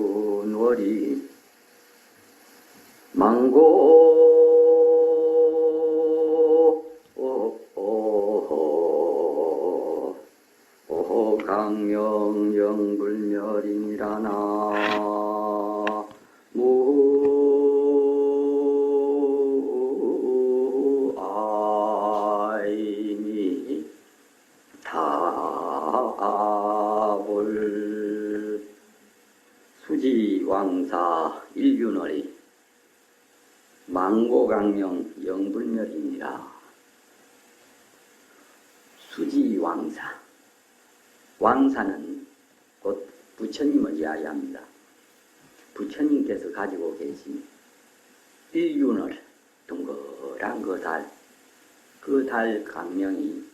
희왕사일륜월이 망고 강명영불멸이니라나 무아이니 다볼 수지왕사 일륜월이 망고강명 영불멸이니라. 수지왕사, 왕사는 곧 부처님을 이야기합니다. 부처님께서 가지고 계신 일륜월, 동그란 그 달 강명이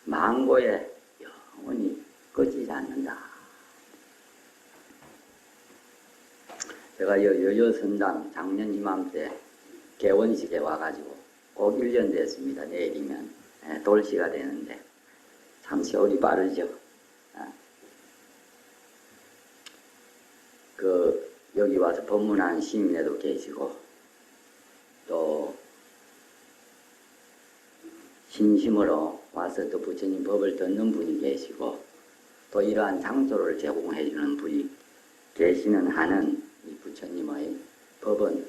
망고에 영원히 꺼지지 않는다. 제가 여여선당 작년 이맘때 개원식에 와가지고 꼭 1년 됐습니다. 내일이면 돌시가 되는데 참 세월이 빠르죠. 여기 와서 법문하는 시민에도 계시고 또 신심으로 와서 또 부처님 법을 듣는 분이 계시고 또 이러한 장소를 제공해 주는 분이 계시는 한은 이 부처님의 법은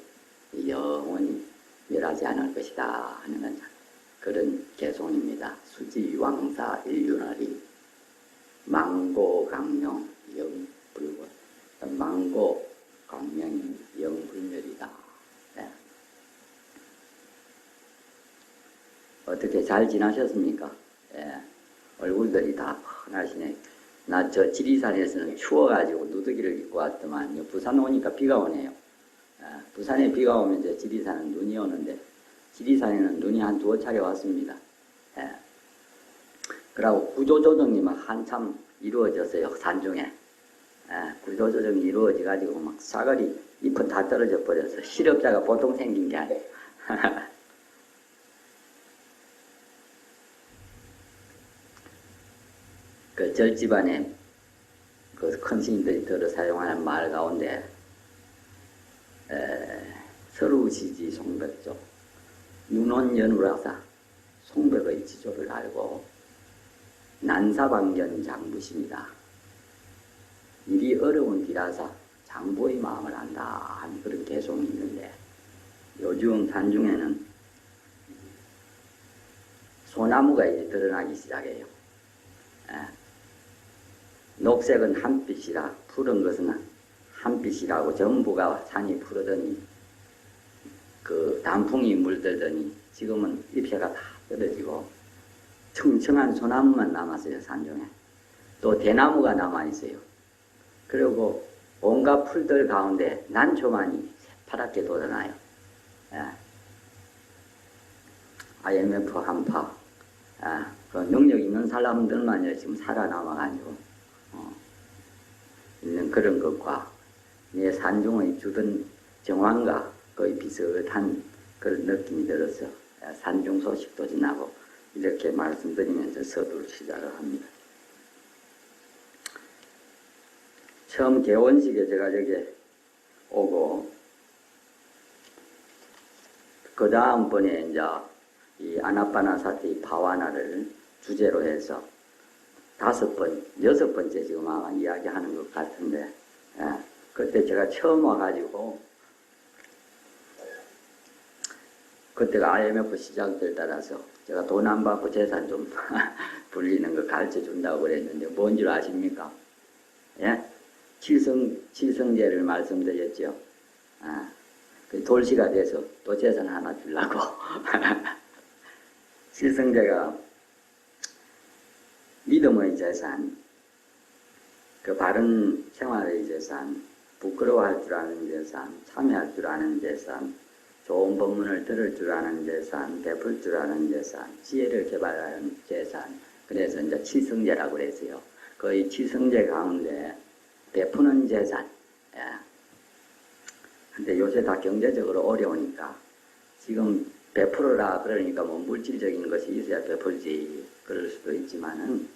영원히 멸하지 않을 것이다 하는 그런 개송입니다. 수지왕사 일륜월이 망고강명 영불멸, 망고강명이 영불멸이다. 네. 어떻게 잘 지나셨습니까? 예. 얼굴들이 다 훤하시네. 나 저 지리산에서는 추워가지고 누더기를 입고 왔더만 부산 오니까 비가 오네요. 부산에 비가 오면 이제 지리산은 눈이 오는데 지리산에는 눈이 한 2차례 왔습니다. 그러고 구조조정이 막 한참 이루어졌어요. 산중에. 구조조정이 이루어져가지고 막 사거리 잎은 다 떨어져 버려서 실업자가 보통 생긴 게 아니에요. 그 절집안에 그 큰 스님들이 들어 사용하는 말 가운데 서루지지 송백조 윤원연우라사 송백의 지조를 알고 난사방견 장부십니다. 일이 어려운 뒤라사 장부의 마음을 안다 하는 그런 개송이 있는데 요즘 산중에는 소나무가 이제 드러나기 시작해요. 녹색은 한빛이라 푸른 것은 한빛이라고 전부가 산이 푸르더니 그 단풍이 물들더니 지금은 잎새가 다 떨어지고 청청한 소나무만 남았어요. 산중에. 또 대나무가 남아있어요. 그리고 온갖 풀들 가운데 난초만이 새파랗게 돋아나요. IMF 한파, 그 능력 있는 사람들만 지금 살아남아가지고 있는 그런 것과 내 산중의 주변 정황과 거의 비슷한 그런 느낌이 들어서 산중 소식도 지나고 이렇게 말씀드리면서 서두를 시작을 합니다. 처음 개원식에 제가 여기 오고 그 다음번에 이제 이 아나빠나사티 바와나를 주제로 해서 5번, 6번째 지금 아마 이야기하는 것 같은데 그때 제가 처음 와가지고 그때가 IMF 시작될 따라서 제가 돈 안 받고 재산 좀 불리는 거 가르쳐 준다고 그랬는데 뭔 줄 아십니까? 예? 칠성제를 말씀드렸죠. 그 돌시가 돼서 또 재산 하나 주려고. 칠성제가 믿음의 재산, 그 바른 생활의 재산, 부끄러워할 줄 아는 재산, 참여할 줄 아는 재산, 좋은 법문을 들을 줄 아는 재산, 베풀 줄 아는 재산, 지혜를 개발하는 재산. 그래서 이제 칠성제라고 그랬어요. 거의 칠성제 가운데 베푸는 재산. 근데 요새 다 경제적으로 어려우니까 지금 베풀어라 그러니까 뭐 물질적인 것이 있어야 베풀지 그럴 수도 있지만은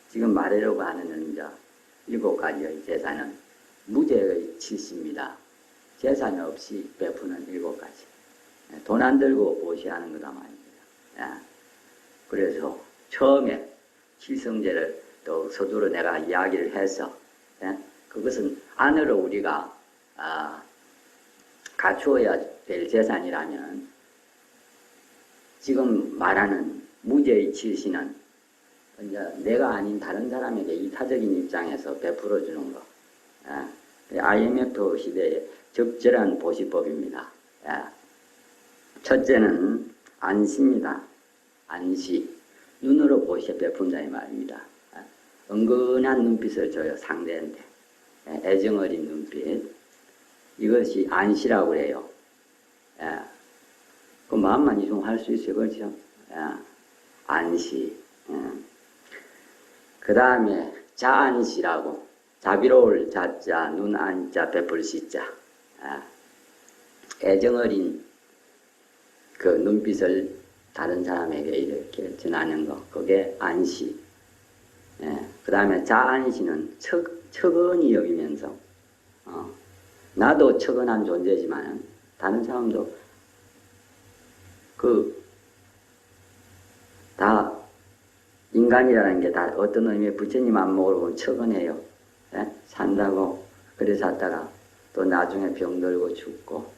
지금 말하려고 하는 이제 7가지의 제사는 무죄의 칠시입니다. 재산 없이 베푸는 7가지. 돈 안 들고 보시하는 거다 말입니다. 그래서 처음에 칠성제를 또 서두로 내가 이야기를 해서 그것은 안으로 우리가 갖추어야 될 재산이라면 지금 말하는 무죄의 칠시는 이제 내가 아닌 다른 사람에게 이타적인 입장에서 베풀어 주는 거. IMF 시대의 적절한 보시법입니다. 첫째는 안시입니다. 안시. 눈으로 보시에 베푼다 이 말입니다. 은근한 눈빛을 줘요, 상대한테. 애정어린 눈빛. 이것이 안시라고 그래요. 그 마음만 이송할 수 있어요, 그렇죠? 안시. 그 다음에 자안시라고. 자비로울 자자, 눈 안자, 베풀 시자. 애정어린 그 눈빛을 다른 사람에게 이렇게 전하는 거. 그게 안시. 그 다음에 자안시는 척은히 여기면서, 나도 척은한 존재지만, 다른 사람도 다 인간이라는 게 다 어떤 의미의 부처님 안목으로 보면 척은해요. 산다고, 그래 샀다가 또 나중에 병들고 죽고,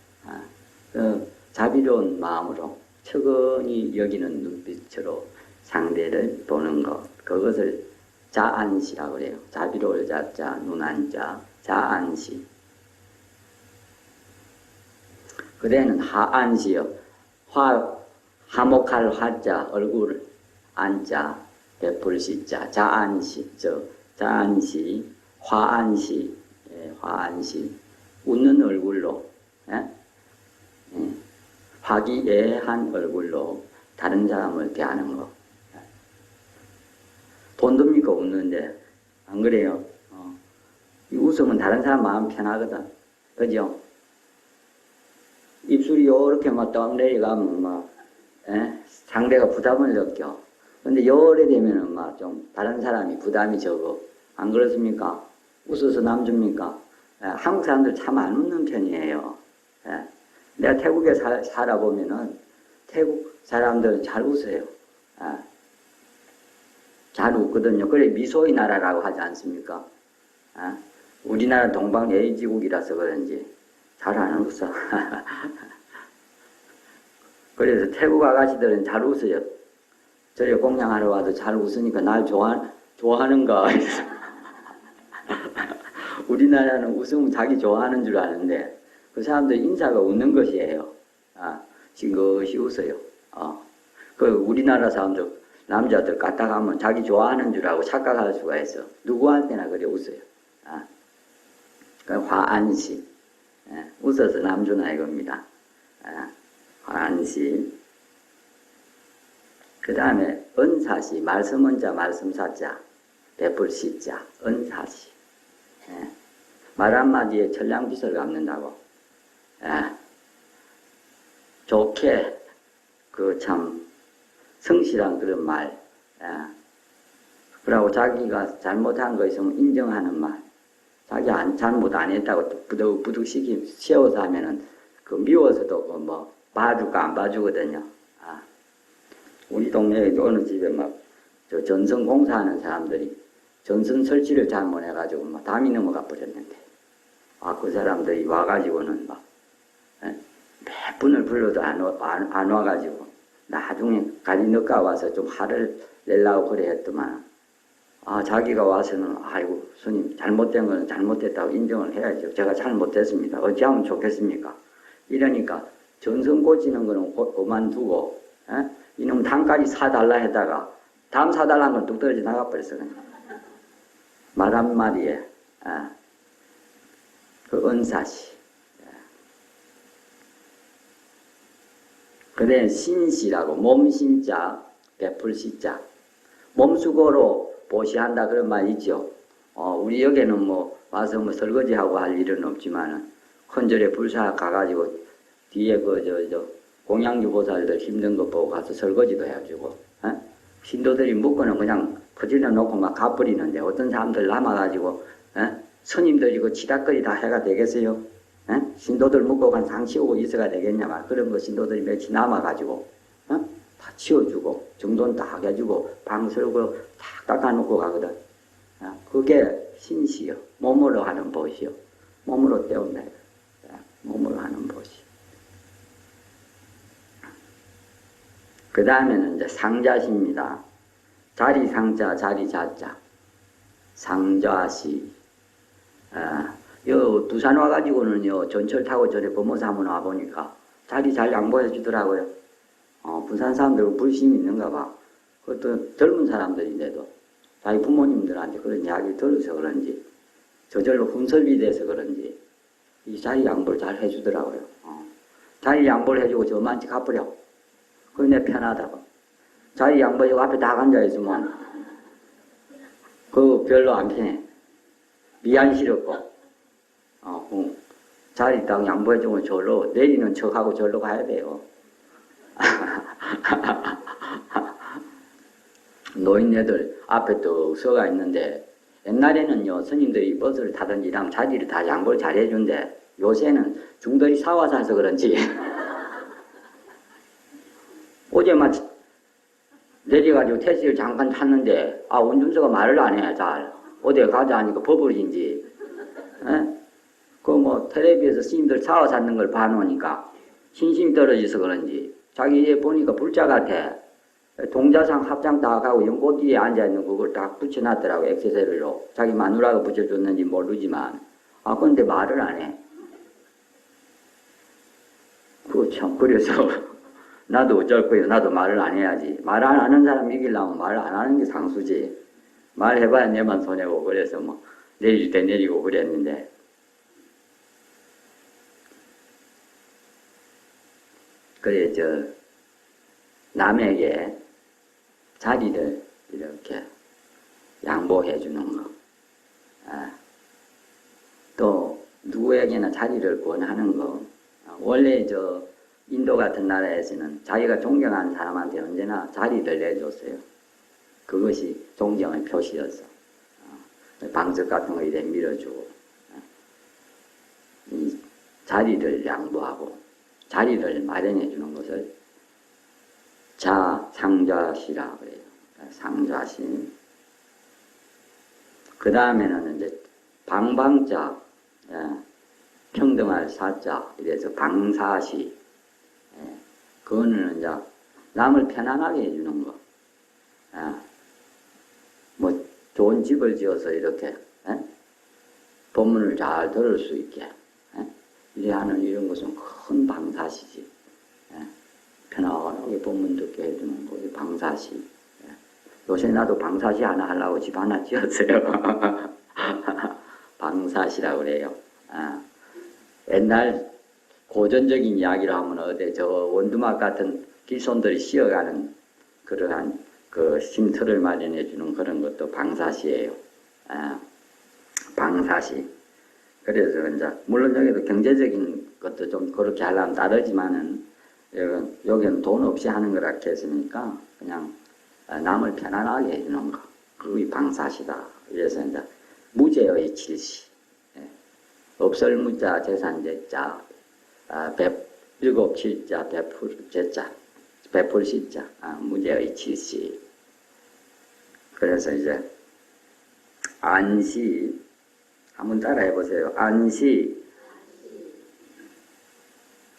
그 자비로운 마음으로 척은히 여기는 눈빛으로 상대를 보는 것, 그것을 자안시라고 그래요. 자비로울 자자, 눈안자, 자안시. 그대는 하안시요. 화목할 화자, 얼굴 안자, 베풀 시자, 자안시, 자안시, 화안시, 화안시, 웃는 얼굴로, 화기애애한 얼굴로 다른 사람을 대하는 거. 돈 듭니까? 웃는데. 안 그래요? 이 웃으면 다른 사람 마음 편하거든. 그죠? 입술이 이렇게 막 떡 내려가면 막, 상대가 부담을 느껴. 근데 요래 되면은 막 좀 다른 사람이 부담이 적어. 안 그렇습니까? 웃어서 남줍니까? 한국 사람들 참 안 웃는 편이에요. 내가 태국에 살아보면은 태국 사람들은 잘 웃어요. 잘 웃거든요. 그래 미소의 나라라고 하지 않습니까? 우리나라 동방예의지국이라서 그런지 잘 안 웃어. 그래서 태국 아가씨들은 잘 웃어요. 저희 공양하러 와도 잘 웃으니까 날 좋아하는가. 우리나라는 웃으면 자기 좋아하는 줄 아는데 그 사람들 인사가 웃는 것이에요. 싱긋이 웃어요. 그 우리나라 사람들 남자들 까딱하면 자기 좋아하는 줄 알고 착각할 수가 있어. 누구한테나 그래 웃어요. 그 화안시. 웃어서 남주나 이겁니다. 화안시. 그 다음에 은사시. 말씀은자, 말씀사자, 베풀시자, 은사시. 말 한마디에 천량빚을 갚는다고. 좋게 그 참 성실한 그런 말. 그러고 자기가 잘못한 거 있으면 인정하는 말. 자기 잘못 안 했다고 부득부득 세워서 하면은 그 미워서도 그 뭐 봐줄까 안 봐주거든요. 우리 동네에 어느 집에 막 저 전선 공사하는 사람들이 전선 설치를 잘못해가지고 막 담이 넘어가 버렸는데 그 사람들이 와가지고는 막 몇 분을 불러도 안 와가지고 나중에 가지 늦가 와서 좀 화를 내려고 그래 했더만 자기가 와서는 아이고 스님 잘못된 거는 잘못됐다고 인정을 해야죠. 제가 잘못됐습니다. 어찌하면 좋겠습니까? 이러니까 전선 고치는 거는 그만두고 이놈 단까지 사달라 했다가 담 사달라는 건 뚝 떨어져 나가버렸어. 말 한마디에 그 은사시. 그 다음에 신시라고 몸신자 베풀시자. 몸수고로 보시한다 그런 말 있죠. 우리 여기는 뭐 와서 뭐 설거지하고 할 일은 없지만은 큰절에 불사 가가지고 뒤에 공양주보살들 힘든 거 보고 가서 설거지도 해주고, 신도들이 묵고는 그냥 퍼질러 놓고 막 가버리는데 어떤 사람들 남아가지고, 스님들이 그 치닥거리 다 해가 되겠어요? 신도들 묵고 간 상 치우고 있어가 되겠냐, 막 그런 거 신도들이 며칠 남아가지고, 다 치워주고, 정돈 다 해주고, 방 설고 다 닦아놓고 가거든. 그게 신시요. 몸으로 하는 보시요. 몸으로 때운다. 몸으로 하는 보시. 그 다음에는 이제 상자시입니다. 자리 상자, 자리 자자. 상자시. 요 두산 와가지고는요, 전철 타고 전에 법무사 한번 와보니까 자리 잘 양보해 주더라고요. 부산 사람들은 불심이 있는가 봐. 그것도 젊은 사람들인데도 자기 부모님들한테 그런 이야기를 들어서 그런지, 저절로 흠설비 돼서 그런지, 이 자리 양보를 잘 해주더라고요. 자리 양보를 해주고 저만치 갚으려. 그게 내 편하다고. 자리 양보해주고 앞에 다 앉아있으면, 그거 별로 안 편해. 미안스럽고, 자리 딱 양보해주면 절로, 내리는 척하고 절로 가야 돼요. 노인네들 앞에 또 서가 있는데, 옛날에는요, 스님들이 버스를 타든지 이러면 자리를 다 양보를 잘 해준대. 요새는 중들이 사와 사서 그런지, 어제만 내려가지고 택시를 잠깐 탔는데, 운전수가 말을 안 해, 잘. 어디에 가자 하니까 버버리인지. 텔레비에서 스님들 사와 샀는 걸 봐놓으니까, 신심이 떨어져서 그런지, 자기 얘 보니까 불자 같아. 동자상 합장 다 가고 연꽃 뒤에 앉아있는 그걸 다 붙여놨더라고, 액세서리로. 자기 마누라가 붙여줬는지 모르지만. 근데 말을 안 해. 그래서, 나도 어쩔 거예요. 나도 말을 안 해야지. 말 안 하는 사람 이기려면 말 안 하는 게 상수지. 말해봐야 내만 손해고, 그래서 내릴 때 내리고 그랬는데. 그래, 남에게 자리를 이렇게 양보해 주는 거. 또, 누구에게나 자리를 권하는 거. 원래 인도 같은 나라에서는 자기가 존경하는 사람한테 언제나 자리를 내줬어요. 그것이 존경의 표시였어. 방석 같은 거 이래 밀어주고, 이 자리를 양보하고, 자리를 마련해 주는 것을 상좌시라 그래요. 상좌시. 그 다음에는 이제 방방자, 평등할 사자, 이래서 방사시. 그거는 이제 남을 편안하게 해주는 거. 좋은 집을 지어서 이렇게, 법문을 잘 들을 수 있게, 이래 하는 이런 것은 큰 방사시지. 편안하게 법문 듣게 해주는 거, 방사시. 요새 나도 방사시 하나 하려고 집 하나 지었어요. 방사시라고 그래요. 옛날 고전적인 이야기를 하면 원두막 같은 길손들이 씌어가는 그러한 쉼터를 마련해 주는 그런 것도 방사시예요. 방사시. 그래서 이제 물론 여기도 경제적인 것도 좀 그렇게 하려면 다르지만은 여기는 돈 없이 하는 거라 했으니까 그냥 남을 편안하게 해주는 거. 그게 방사시다. 그래서 이제 무제의 칠시. 없을 무자, 재산제자, 일곱 칠자, 베풀제자, 베풀시자, 무제의 칠시. 그래서 이제 안시, 한번 따라해 보세요. 안시,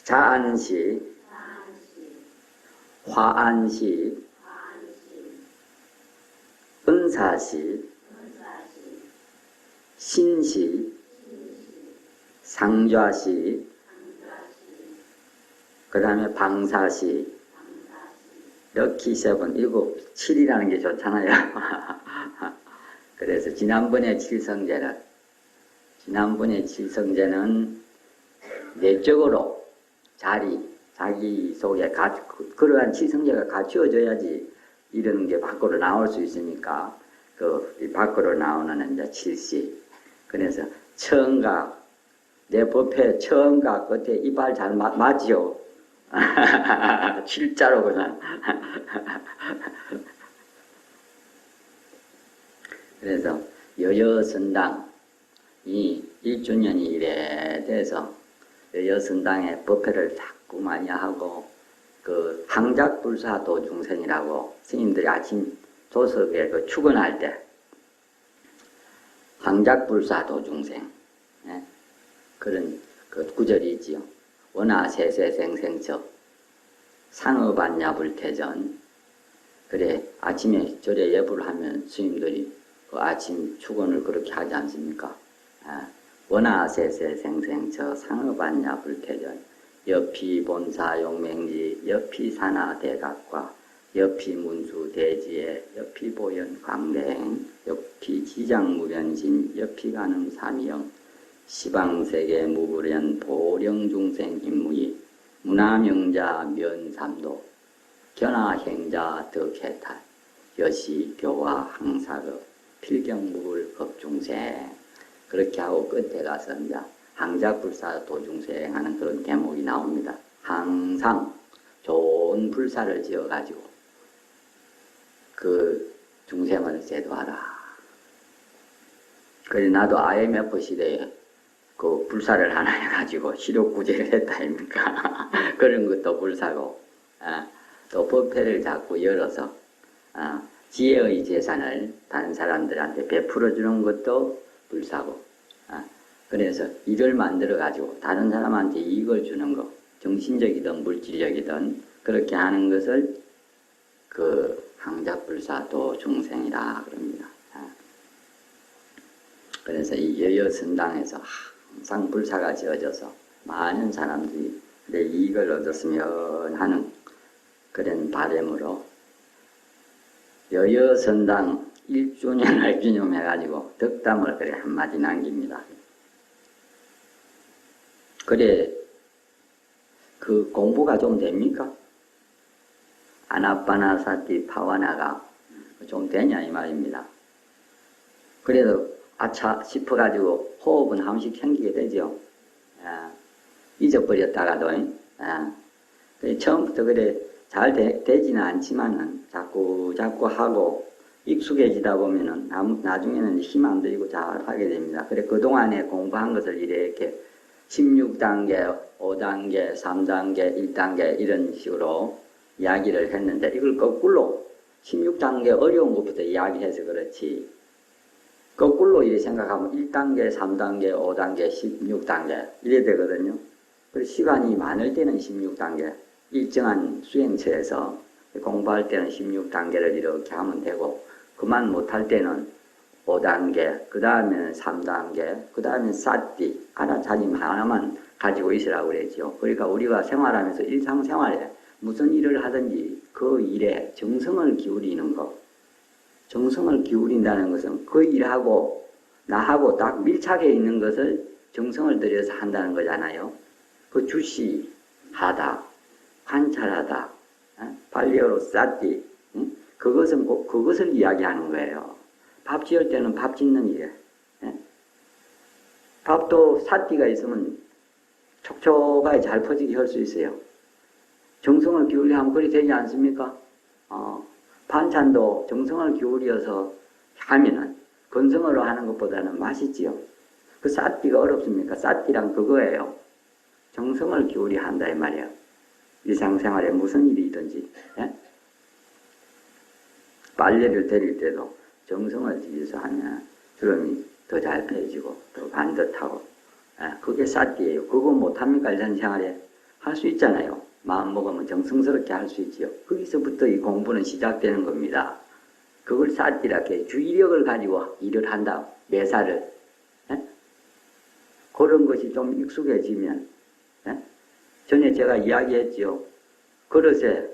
자안시, 화안시, 은사시, 신시, 상좌시, 그 다음에 방사시, 럭키 세븐, 일곱, 7이라는 게 좋잖아요. 그래서 지난번에 칠성제는 내적으로 자기 속에 그러한 칠성제가 갖추어져야지 이런 게 밖으로 나올 수 있으니까 밖으로 나오는 이제 칠시. 그래서 청각, 내 법회 처음과 끝에 이빨 잘 맞지요? 진짜로 그냥. 그래서 여여선당 이 1주년이 이래 돼서 여여선당의 법회를 자꾸 많이 하고 그 항작불사 도중생이라고 스님들이 아침 조석에 그 축원할 때 항작불사 도중생 예? 그런 그 구절이 있지요. 원하세세생생처 상업안야불태전. 그래 아침에 절에 예불을 하면 스님들이 그 아침 축원을 그렇게 하지 않습니까? 아, 원하세세생생처 상업안야불태전 옆이 본사 용맹지 옆이 산하 대각과 옆이 문수 대지에 옆이 보현 광대행 옆이 지장무변신 옆이 가능 삼이영 시방세계 무불연 보령중생 임무이 문화명자 면삼도 견하행자 덕해탈 여시 교화 항사급 필경무불 법중생. 그렇게 하고 끝에 가서 이제 항작불사 도중생 하는 그런 대목이 나옵니다. 항상 좋은 불사를 지어가지고 그 중생을 제도하라. 그래 나도 IMF 시대에 그 불사를 하나 해가지고 시력구제를 했다 아닙니까? 그런 것도 불사고 또 법회를 자꾸 열어서 지혜의 재산을 다른 사람들한테 베풀어 주는 것도 불사고 그래서 일을 만들어 가지고 다른 사람한테 이익을 주는 거 정신적이든 물질적이든 그렇게 하는 것을 그 항작불사도 중생이라 그럽니다. 그래서 이 여여선당에서 항상 불사가 지어져서 많은 사람들이 내 이익을 얻었으면 하는 그런 바람으로 여여선당 1주년을 기념해가지고 덕담을 그래 한마디 남깁니다. 그래 그 공부가 좀 됩니까? 아나빠나사티 파와나가 좀 되냐 이 말입니다. 그래도 아차 싶어가지고 호흡은 한 번씩 생기게 되죠. 잊어버렸다가도 처음부터 그래 잘 되지는 않지만은 자꾸 하고 익숙해지다 보면은 나중에는 힘 안 들이고 잘 하게 됩니다. 그래 그동안에 공부한 것을 이렇게 16단계, 5단계, 3단계, 1단계 이런 식으로 이야기를 했는데 이걸 거꾸로 16단계 어려운 것부터 이야기해서 그렇지 거꾸로 이렇게 생각하면 1단계, 3단계, 5단계, 16단계 이래 되거든요. 그래서 시간이 많을 때는 16단계 일정한 수행처에서 공부할 때는 16단계를 이렇게 하면 되고 그만 못할 때는 5단계, 그 다음에는 3단계, 그 다음에는 사띠 알아차림 하나만 가지고 있으라고 그랬죠. 그러니까 우리가 생활하면서 일상생활에 무슨 일을 하든지 그 일에 정성을 기울이는 것. 정성을 기울인다는 것은 그 일하고 나하고 딱 밀착해 있는 것을 정성을 들여서 한다는 거잖아요. 그 주시하다, 관찰하다, 발리어로 사띠, 그것을 이야기하는 거예요. 밥 지을 때는 밥 짓는 일이에요. 밥도 사띠가 있으면 촉촉하게 잘 퍼지게 할 수 있어요. 정성을 기울이면 그리 되지 않습니까? 반찬도 정성을 기울여서 하면은 건성으로 하는 것보다는 맛있지요. 그 사띠가 어렵습니까? 사띠란 그거예요. 정성을 기울여 한다 이 말이에요. 일상생활에 무슨 일이든지 빨래를 데릴 때도 정성을 들여서 하면 주름이 더 잘 펴지고 더 반듯하고 그게 사띠예요. 그거 못합니까? 일상생활에 할 수 있잖아요. 마음 먹으면 정성스럽게 할 수 있지요. 거기서부터 이 공부는 시작되는 겁니다. 그걸 사띠라게 주의력을 가지고 일을 한다. 매사를 그런 것이 좀 익숙해지면 전에 제가 이야기했지요. 그릇에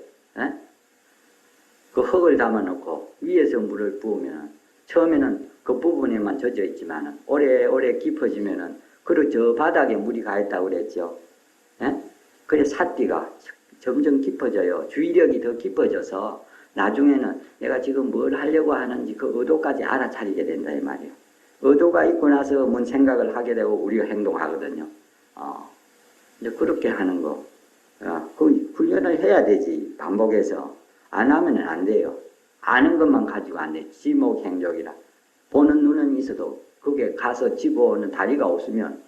그 흙을 담아놓고 위에서 물을 부으면 처음에는 그 부분에만 젖어 있지만 오래 깊어지면은 그릇 저 바닥에 물이 가 있다고 그랬죠. 그래 사띠가 점점 깊어져요. 주의력이 더 깊어져서 나중에는 내가 지금 뭘 하려고 하는지 그 의도까지 알아차리게 된다 이 말이에요. 의도가 있고 나서 뭔 생각을 하게 되고 우리가 행동하거든요. 이제 그렇게 하는 거. 그 훈련을 해야 되지. 반복해서. 안 하면 안 돼요. 아는 것만 가지고 안 돼. 지목행적이라. 보는 눈은 있어도 그게 가서 집어오는 다리가 없으면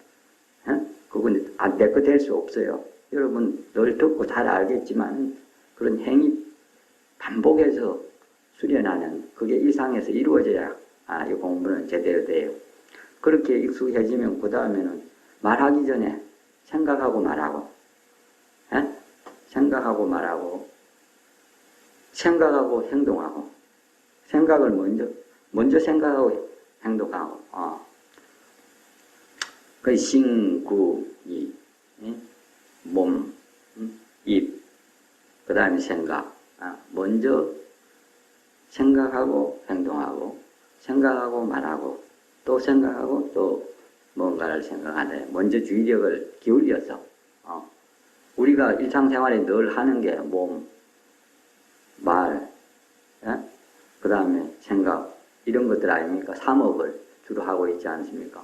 그건 내거 될 수 없어요. 여러분 늘 듣고 잘 알겠지만 그런 행위 반복해서 수련하는 그게 일상에서 이루어져야 이 공부는 제대로 돼요. 그렇게 익숙해지면 그 다음에는 말하기 전에 생각하고 말하고 생각하고 말하고 생각하고 행동하고 생각을 먼저 생각하고 행동하고 그 신, 구, 이, 몸, 입, 그 다음에 생각. 먼저 생각하고 행동하고 생각하고 말하고 또 생각하고 또 뭔가를 생각하네. 먼저 주의력을 기울여서 우리가 일상생활에 늘 하는 게 몸, 말, 그 다음에 생각 이런 것들 아닙니까? 삼업을 주로 하고 있지 않습니까?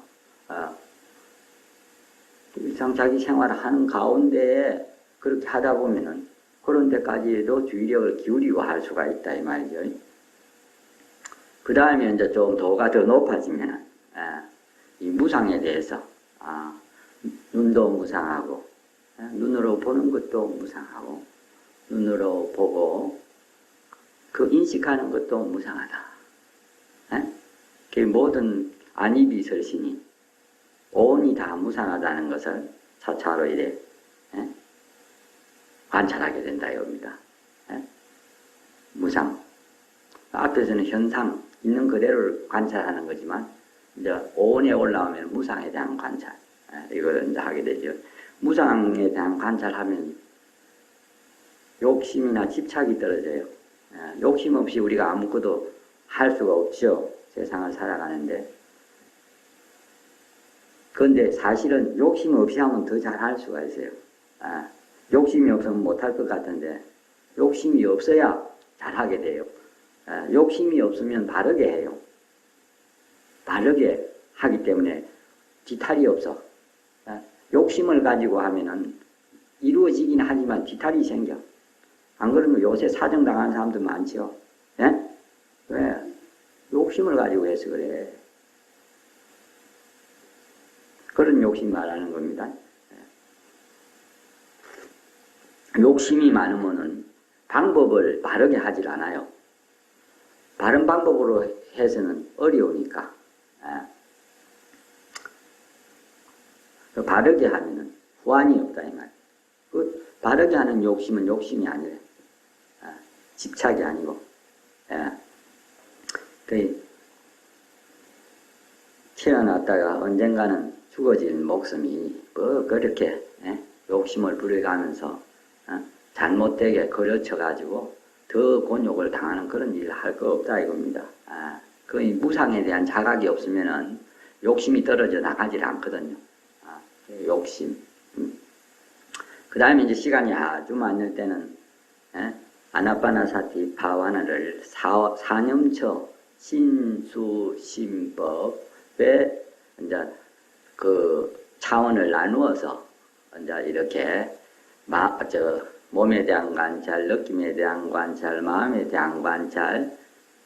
일상 자기 생활을 하는 가운데 그렇게 하다 보면은 그런 데까지도 주의력을 기울이고 할 수가 있다 이 말이죠. 그 다음에 이제 좀 도가 더 높아지면은 이 무상에 대해서 눈도 무상하고 눈으로 보는 것도 무상하고 눈으로 보고 그 인식하는 것도 무상하다. 그 모든 안이비설신이 온이 다 무상하다는 것을 차차로 이래 관찰하게 된다 이겁니다. 무상. 앞에서는 현상 있는 그대로를 관찰하는 거지만 이제 온에 올라오면 무상에 대한 관찰 이걸 이제 하게 되죠. 무상에 대한 관찰하면 욕심이나 집착이 떨어져요. 욕심 없이 우리가 아무것도 할 수가 없죠. 세상을 살아가는데. 그런데 사실은 욕심 없이 하면 더 잘할 수가 있어요. 욕심이 없으면 못할 것 같은데 욕심이 없어야 잘하게 돼요. 욕심이 없으면 바르게 해요. 바르게 하기 때문에 뒤탈이 없어. 욕심을 가지고 하면은 이루어지긴 하지만 뒤탈이 생겨. 안 그러면 요새 사정당하는 사람도 많죠. 왜? 욕심을 가지고 해서 그래. 그런 욕심 말하는 겁니다. 욕심이 많으면은 방법을 바르게 하질 않아요. 바른 방법으로 해서는 어려우니까. 바르게 하면은 후환이 없다 이 말. 그 바르게 하는 욕심은 욕심이 아니래. 집착이 아니고. 태어났다가 언젠가는 죽어질 목숨이 뭐 그렇게 욕심을 부려가면서 잘못되게 거려쳐가지고 더 곤욕을 당하는 그런 일을 할 거 없다 이겁니다. 그 무상에 대한 자각이 없으면은 욕심이 떨어져 나가질 않거든요. 욕심. 그 다음에 이제 시간이 아주 많을 때는 아나빠나사티 바와나를 사념처 신수심법에 이제 그 차원을 나누어서 이제 이렇게 몸에 대한 관찰, 느낌에 대한 관찰, 마음에 대한 관찰,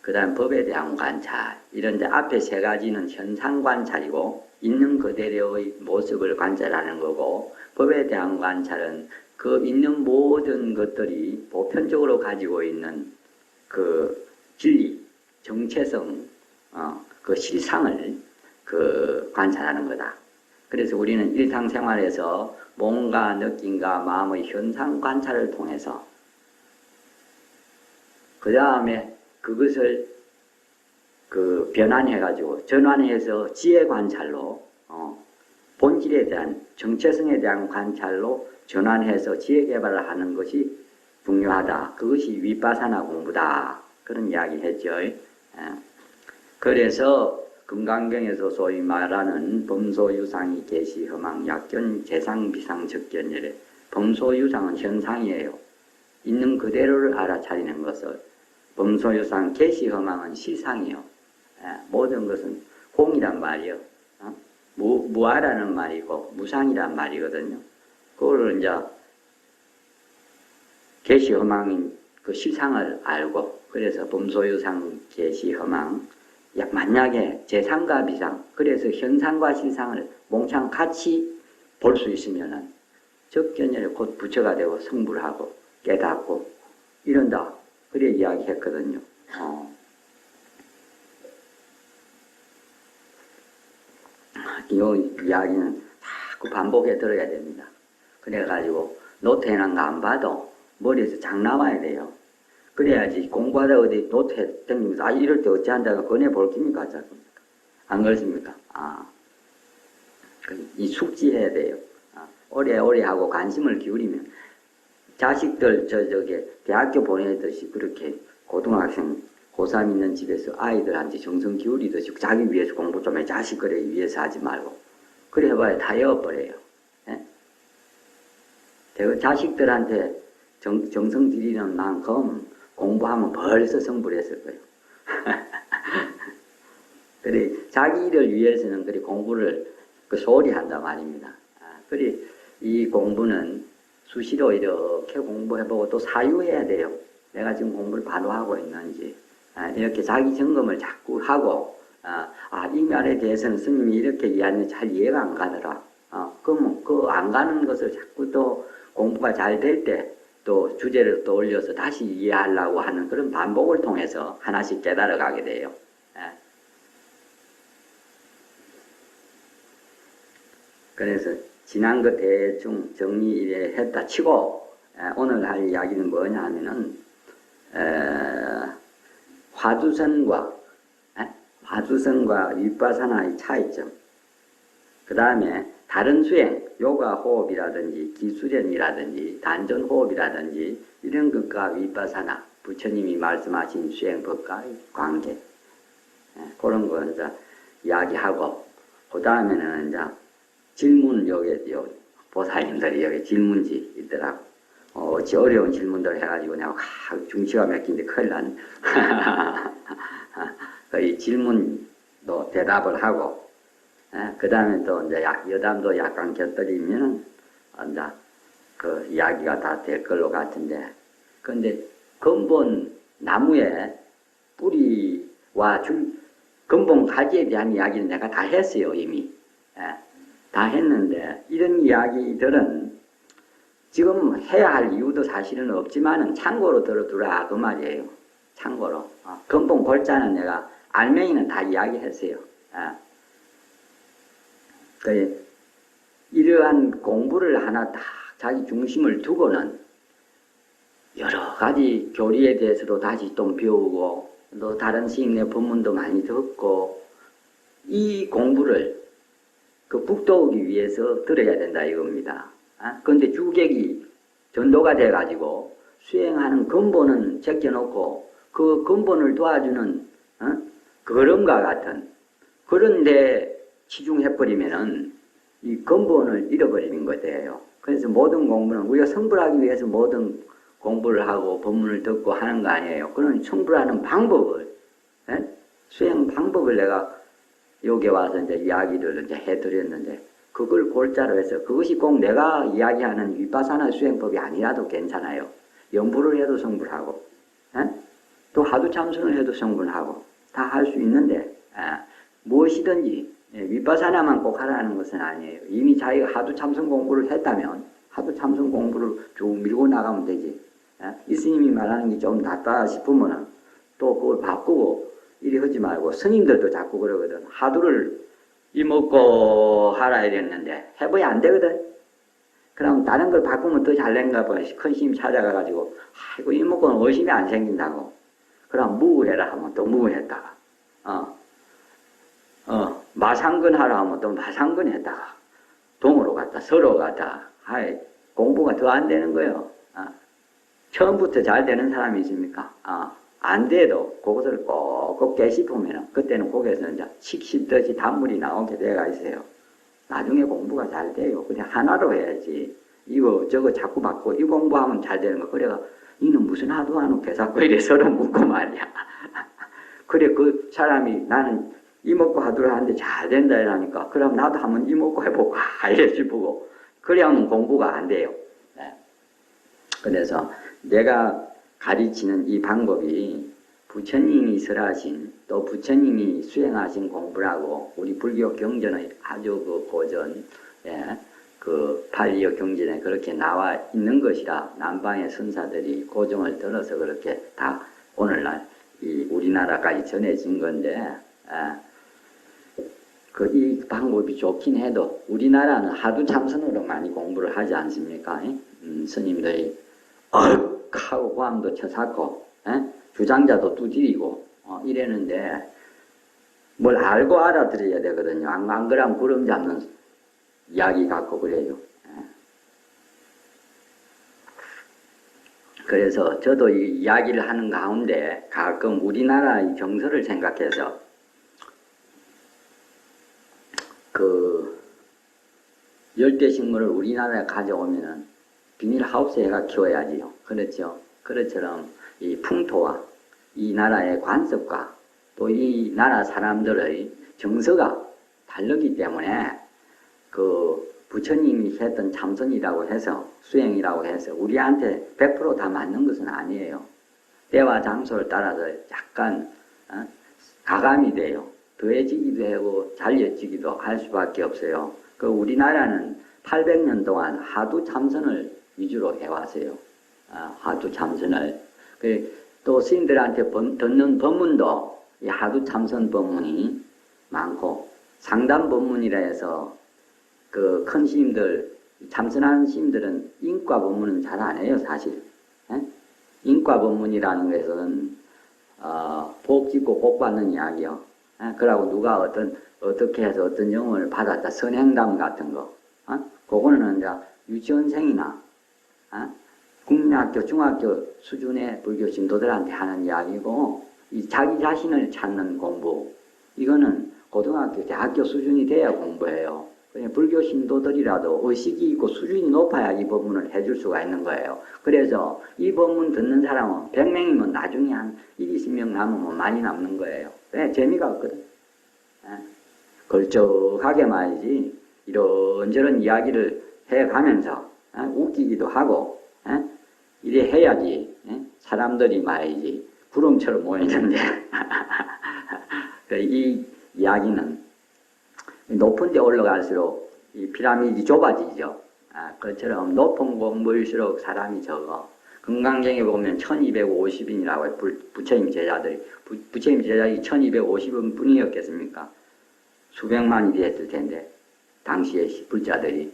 그 다음 법에 대한 관찰 이런 이제 앞에 세 가지는 현상 관찰이고 있는 그대로의 모습을 관찰하는 거고 법에 대한 관찰은 그 있는 모든 것들이 보편적으로 가지고 있는 그 진리, 정체성, 그 실상을 그 관찰하는 거다. 그래서 우리는 일상생활에서 몸과 느낌과 마음의 현상 관찰을 통해서 그 다음에 그것을 그 변환해가지고 전환해서 지혜 관찰로 본질에 대한 정체성에 대한 관찰로 전환해서 지혜 개발을 하는 것이 중요하다. 그것이 위파사나 공부다. 그런 이야기 했죠. 그래서 금강경에서 소위 말하는 범소유상이 계시 허망 약견 재상 비상 적견이래. 범소유상은 현상이에요. 있는 그대로를 알아차리는 것을. 범소유상 계시 허망은 실상이요. 모든 것은 공이란 말이요. 무아라는 말이고 무상이란 말이거든요. 그거를 이제 계시허망인 그 실상을 알고 그래서 범소유상 계시허망 만약에 재상과 비상 그래서 현상과 실상을 몽창 같이 볼 수 있으면은 적견열에 곧 부처가 되고 성불하고 깨닫고 이런다. 그래 이야기했거든요. 이 이야기는 자꾸 반복해 들어야 됩니다. 그래가지고 노트에는 안 봐도 머리에서 장 나와야 돼요. 그래야지 공부하다 어디 노트에 땡기면서 이럴 때 어찌 한다가 꺼내볼 깁니까? 안 그렇습니까? 이 숙지해야 돼요. 오래오래 하고 관심을 기울이면 자식들 저게 대학교 보내듯이 그렇게 고등학생 고3 있는 집에서 아이들한테 정성 기울이듯이 자기 위해서 공부 좀 해. 자식 그래 위해서 하지 말고. 그래 해봐야 다 잃어버려요. 예? 자식들한테 정성 들이는 만큼 공부하면 벌써 성불했을 거예요. 그래 자기 일을 위해서는 그래 공부를 소홀히 한단 말입니다. 그래 이 공부는 수시로 이렇게 공부해보고 또 사유해야 돼요. 내가 지금 공부를 바로 하고 있는지. 이렇게 자기 점검을 자꾸 하고, 이 말에 대해서는 스님이 이렇게 이해하는데 잘 이해가 안 가더라. 그러면 그 안 가는 것을 자꾸 또 공부가 잘 될 때 또 주제를 또 올려서 다시 이해하려고 하는 그런 반복을 통해서 하나씩 깨달아 가게 돼요. 그래서 지난 거 대충 정리 이래 했다 치고, 오늘 할 이야기는 뭐냐 하면은, 화두선과 윗바사나의 차이점, 그 다음에 다른 수행, 요가 호흡이라든지 기수련이라든지 단전 호흡이라든지 이런 것과 윗바사나, 부처님이 말씀하신 수행법과의 관계, 그런 거 이제 이야기하고, 그 다음에는 이제 질문 보살님들이 여기 질문지 있더라고. 어려운 질문들 해가지고 내가 중치가 맥힌데 큰일 난. 이 질문도 대답을 하고, 그 다음에 또 이제 여담도 약간 곁들이면은 이제 그 이야기가 다 될 걸로 같은데, 근데 근본 나무의 뿌리와 근본 가지에 대한 이야기는 내가 다 했어요, 이미. 다 했는데, 이런 이야기들은 지금 해야 할 이유도 사실은 없지만은 참고로 들어두라, 그 말이에요. 참고로. 근본 골자는 내가 알맹이는 다 이야기했어요. 이러한 공부를 하나 딱 자기 중심을 두고는 여러 가지 교리에 대해서도 다시 좀 배우고 또 다른 스님의 법문도 많이 듣고 이 공부를 북돋우기 위해서 들어야 된다 이겁니다. 그런데 주객이 전도가 돼가지고 수행하는 근본은 제껴놓고 그 근본을 도와주는 걸음과 같은 그런데 치중해버리면은 이 근본을 잃어버리는 것이에요. 그래서 모든 공부는 우리가 성불하기 위해서 모든 공부를 하고 법문을 듣고 하는 거 아니에요. 그런 성불하는 방법을 수행 방법을 내가 여기 와서 이제 이야기를 이제 해드렸는데 그걸 골자로 해서 그것이 꼭 내가 이야기하는 윗바사나 수행법이 아니라도 괜찮아요. 연부를 해도 성불하고 또 하두 참선을 해도 성불하고 다 할 수 있는데 무엇이든지 윗바사나만 꼭 하라는 것은 아니에요. 이미 자기가 하두 참선 공부를 했다면 하두 참선 공부를 쭉 밀고 나가면 되지. 이 스님이 말하는 게 좀 낫다 싶으면 또 그걸 바꾸고 이리 하지 말고 스님들도 자꾸 그러거든. 하두를 이먹고 하라 이랬는데 해봐야 안 되거든. 그럼 다른 걸 바꾸면 더 잘된가 봐. 큰 스님 찾아가가지고 아이고 이먹고는 의심이 안 생긴다고. 그럼 무해라 하면 또 무했다가 마상근 하라 하면 또 마상근 했다가 동으로 갔다 서로 갔다 공부가 더 안 되는 거예요. 처음부터 잘 되는 사람이 있습니까? 안 돼도 그것을 꼭꼭 깨씹으면 그때는 거기에서 이제 식씹듯이 단물이 나오게 돼가 있어요. 나중에 공부가 잘 돼요. 그냥 하나로 해야지. 이거 저거 자꾸 받고 이 공부하면 잘 되는 거. 그래가 이는 무슨 하도 하노 개사고 이래 서로 묻고 말이야. 그래 그 사람이 나는 이먹고 하도록 하는데 잘 된다 이러니까 그럼 나도 한번 이먹고 해볼까 이래 싶고 그래야만 공부가 안 돼요. 네. 그래서 내가 가르치는 이 방법이 부처님이 설하신 또 부처님이 수행하신 공부라고 우리 불교 경전의 아주 그 고전 그 팔리어 경전에 그렇게 나와 있는 것이라 남방의 선사들이 고정을 들어서 그렇게 다 오늘날 이 우리나라까지 전해진 건데 그 이 방법이 좋긴 해도 우리나라는 하도 참선으로 많이 공부를 하지 않습니까? 스님들이 얼컥 하고 고함도 쳐쌓고 주장자도 두드리고 이랬는데 뭘 알고 알아들어야 되거든요. 안 그러면 구름 잡는 이야기 같고 그래요. 그래서 저도 이 이야기를 하는 가운데 가끔 우리나라의 정서를 생각해서 그 열대식물을 우리나라에 가져오면은 비닐하우스에가 키워야지요. 그렇죠. 그것처럼 이 풍토와 이 나라의 관습과 또 이 나라 사람들의 정서가 다르기 때문에 그 부처님이 했던 참선이라고 해서 수행이라고 해서 우리한테 100% 다 맞는 것은 아니에요. 때와 장소를 따라서 약간 가감이 돼요. 더해지기도 하고 잘려지기도 할 수밖에 없어요. 그 우리나라는 800년 동안 하도 참선을 위주로 해왔어요. 하도 참선을. 또 스님들한테 듣는 법문도 이 하도 참선 법문이 많고 상담 법문이라 해서 그 큰 스님들 참선하는 스님들은 인과 법문은 잘 안 해요 사실. 인과 법문이라는 것은 복 짓고 복 받는 이야기요. 그러고 누가 어떻게 해서 어떤 영혼을 받았다 선행담 같은 거. 그거는 이제 유치원생이나 국민학교, 중학교 수준의 불교 신도들한테 하는 이야기고, 이 자기 자신을 찾는 공부, 이거는 고등학교, 대학교 수준이 돼야 공부해요. 그냥 불교 신도들이라도 의식이 있고 수준이 높아야 이 법문을 해줄 수가 있는 거예요. 그래서 이 법문 듣는 사람은 100명이면 나중에 한 20명 남으면 많이 남는 거예요. 왜? 재미가 없거든. 걸쭉하게 말이지, 이런저런 이야기를 해가면서 웃기기도 하고, 이래 해야지 사람들이 말이지 구름처럼 모이는데 이 이야기는 높은 데 올라갈수록 이 피라미드 좁아지죠. 그처럼 높은 공부일수록 사람이 적어. 금강경에 보면 1250인이라고 해요. 부처님 제자들이. 부처님 제자들이 1250인 뿐이었겠습니까? 수백만이 됐을 텐데 당시에 불자들이.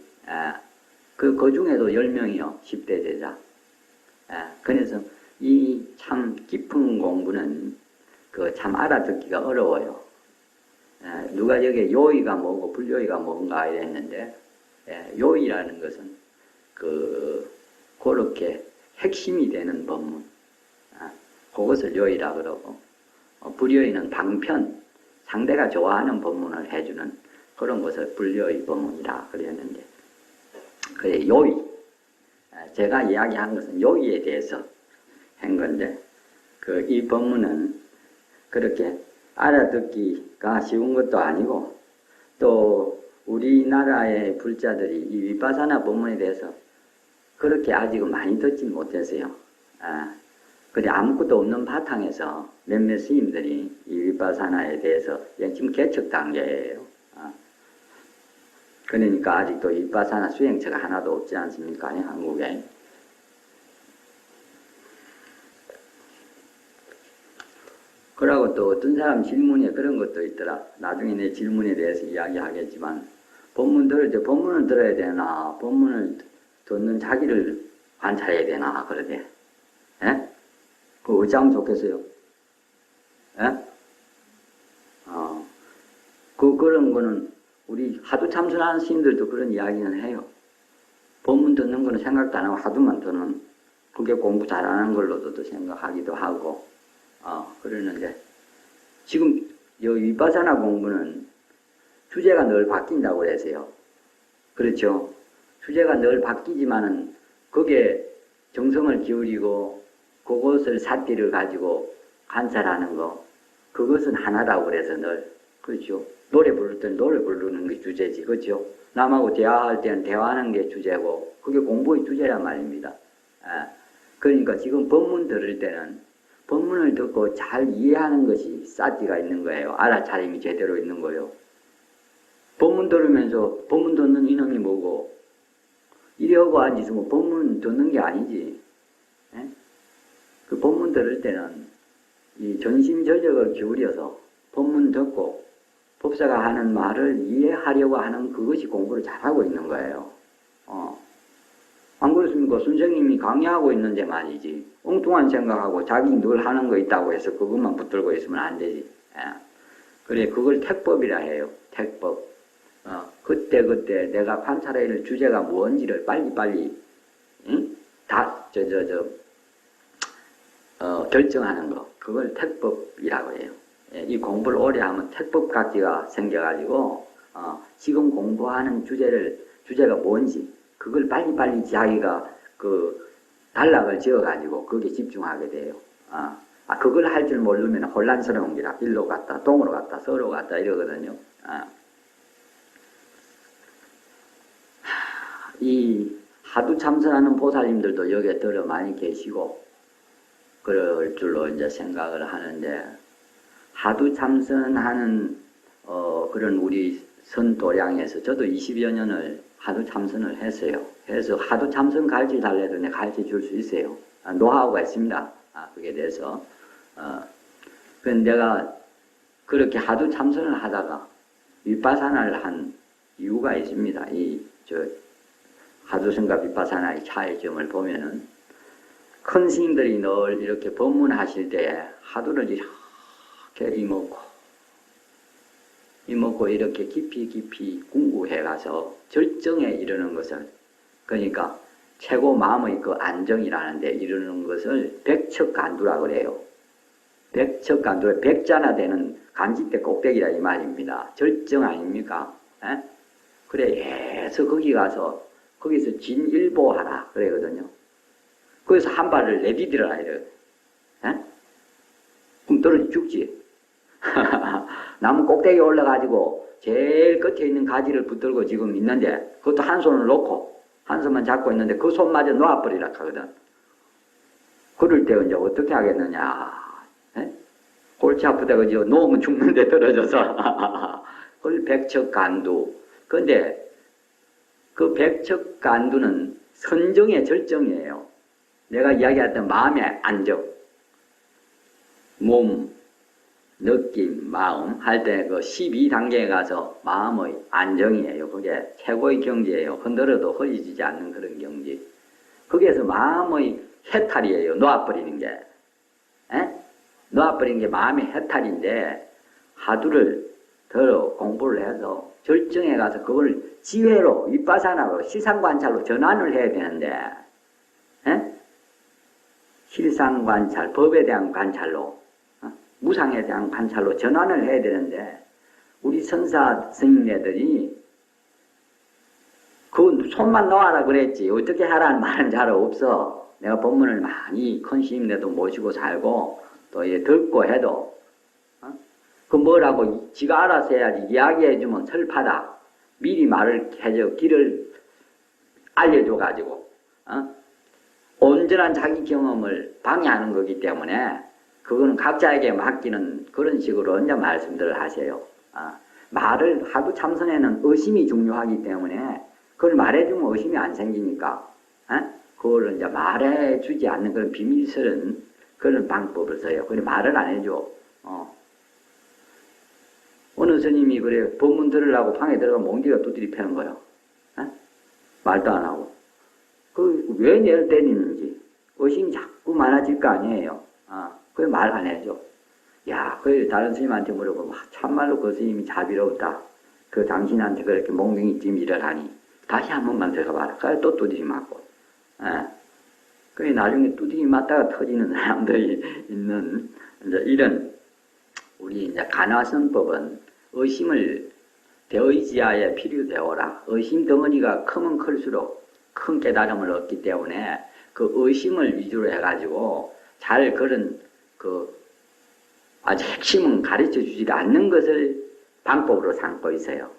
그 중에도 10명이요. 10대 제자. 그래서 이 참 깊은 공부는 그 참 알아듣기가 어려워요. 누가 여기에 요의가 뭐고 불요의가 뭔가 이랬는데 요의라는 것은 그렇게 핵심이 되는 법문. 그것을 요의라 그러고 불요의는 방편, 상대가 좋아하는 법문을 해주는 그런 것을 불요의 법문이라 그랬는데 그래 요의. 제가 이야기한 것은 요의에 대해서 한 건데 이 법문은 그렇게 알아듣기가 쉬운 것도 아니고 또 우리나라의 불자들이 이 위파사나 법문에 대해서 그렇게 아직은 많이 듣지 못했어요. 그래 아무것도 없는 바탕에서 몇몇 스님들이 이 위파사나에 대해서 지금 개척 단계예요. 그러니까 아직도 위파사나 수행처가 하나도 없지 않습니까? 한국에. 그러고 또 어떤 사람 질문에 그런 것도 있더라. 나중에 내 질문에 대해서 이야기하겠지만 법문 들을 때 법문을 들어야 되나 법문을 듣는 자기를 관찰해야 되나 그러대. 그 어찌하면 좋겠어요? 그런 거는 우리 하도 참선하는 스님들도 그런 이야기는 해요. 법문 듣는 거는 생각도 안 하고 하도만 듣는 그게 공부 잘하는 걸로도 생각하기도 하고 그러는데 지금 이 위파사나 공부는 주제가 늘 바뀐다고 그래서요. 그렇죠. 주제가 늘 바뀌지만은 거기에 정성을 기울이고 그것을 삿비를 가지고 관찰하는 거 그것은 하나라고 그래서 늘 그렇죠. 노래 부를 땐 노래 부르는 게 주제지, 그렇죠. 남하고 대화할 때는 대화하는 게 주제고, 그게 공부의 주제란 말입니다. 그러니까 지금 법문 들을 때는 법문을 듣고 잘 이해하는 것이 사티가 있는 거예요. 알아차림이 제대로 있는 거예요. 법문 들으면서 법문 듣는 이놈이 뭐고, 이리 하고 앉으면 법문 듣는 게 아니지. 그 법문 들을 때는 이 전심전력을 기울여서 법문 듣고 법사가 하는 말을 이해하려고 하는 그것이 공부를 잘하고 있는 거예요. 안 그렇습니까? 선생님이 강의하고 있는데 말이지. 엉뚱한 생각하고 자기 늘 하는 거 있다고 해서 그것만 붙들고 있으면 안 되지. 그래, 그걸 택법이라 해요. 택법. 그때 내가 관찰할 주제가 뭔지를 빨리빨리, 응? 결정하는 거. 그걸 택법이라고 해요. 이 공부를 오래 하면 택법각지가 생겨가지고, 지금 공부하는 주제가 뭔지, 그걸 빨리빨리 자기가 단락을 지어가지고 거기에 집중하게 돼요. 그걸 할 줄 모르면 혼란스러운 기라. 일로 갔다, 동으로 갔다, 서로 갔다 이러거든요. 이 하두 참선하는 보살님들도 여기에 들어 많이 계시고, 그럴 줄로 이제 생각을 하는데, 하두 참선하는, 그런 우리 선도량에서 저도 20여 년을 하두 참선을 했어요. 그래서 하두 참선 가르쳐 달래도 내가 가르쳐 줄 수 있어요. 노하우가 있습니다. 그게 돼서. 그런데 내가 그렇게 하두 참선을 하다가 윗바사나를 한 이유가 있습니다. 하두선과 윗바사나의 차이점을 보면은, 큰 스님들이 늘 이렇게 법문하실 때 하두를 이렇게 이먹고 이렇게 깊이 궁구해 가서 절정에 이르는 것을, 그러니까 최고 마음의 그 안정이라는 데 이르는 것을 백척간두라 그래요. 백척간두, 백자나 되는 간직대 꼭대기라 이 말입니다. 절정 아닙니까? 그래, 해서 거기서 진일보하라 그러거든요. 거기서 한 발을 내디디라 이래. 그럼 떨어져 죽지. 나무 꼭대기에 올라가지고 제일 끝에 있는 가지를 붙들고 지금 있는데, 그것도 한 손을 놓고 한 손만 잡고 있는데 그 손마저 놓아버리라 하거든. 그럴 때 이제 어떻게 하겠느냐. 골치 아프다 그죠. 놓으면 죽는데 떨어져서. 그걸 백척간두. 그런데 그 백척간두는 선정의 절정이에요. 내가 이야기했던 마음의 안정, 몸, 느낌, 마음 할 때 그 12단계에 가서 마음의 안정이에요. 그게 최고의 경지예요. 흔들어도 허리지지 않는 그런 경지. 거기에서 마음의 해탈이에요. 놓아버리는 게. 놓아버리는 게 마음의 해탈인데, 하두를 더 공부를 해서 절정에 가서 그걸 지혜로, 윗바사나로, 실상관찰로 전환을 해야 되는데, 실상관찰, 법에 대한 관찰로, 무상에 대한 관찰로 전환을 해야 되는데, 우리 선사 스님네들이 그 손만 놓아라 그랬지 어떻게 하라는 말은 잘 없어. 내가 법문을 많이 큰 스님네도 모시고 살고 또 듣고 해도 그 뭐라고 지가 알아서 해야지. 이야기해주면 설파다. 미리 말을 해줘. 길을 알려줘가지고 온전한 자기 경험을 방해하는 거기 때문에 그거는 각자에게 맡기는 그런 식으로 언제 말씀들을 하세요. 말을 하도 참선에는 의심이 중요하기 때문에 그걸 말해주면 의심이 안 생기니까 그걸 이제 말해주지 않는 그런 비밀스러운 그런 방법을 써요. 그래 말을 안 해줘. 어느 스님이 그래 법문 들으려고 방에 들어가 몽디가 두드리 패는 거예요. 말도 안 하고. 왜 내를 때리는지 의심이 자꾸 많아질 거 아니에요. 그래 말 안 해줘. 야, 그 다른 스님한테 물어보면 참말로 그 스님이 자비로웠다. 그 당신한테 그렇게 몽둥이 찜질을 하니 다시 한 번만 들어가봐라. 그래 또 두드리 맞고. 그래 나중에 두드리 맞다가 터지는 사람들이 있는 이제 이런 우리 이제 간화선법은 의심을 대의지하에 필요되어라. 의심 덩어리가 크면 클수록 큰 깨달음을 얻기 때문에 그 의심을 위주로 해가지고 잘 그런 아주 핵심은 가르쳐 주지 않는 것을 방법으로 삼고 있어요.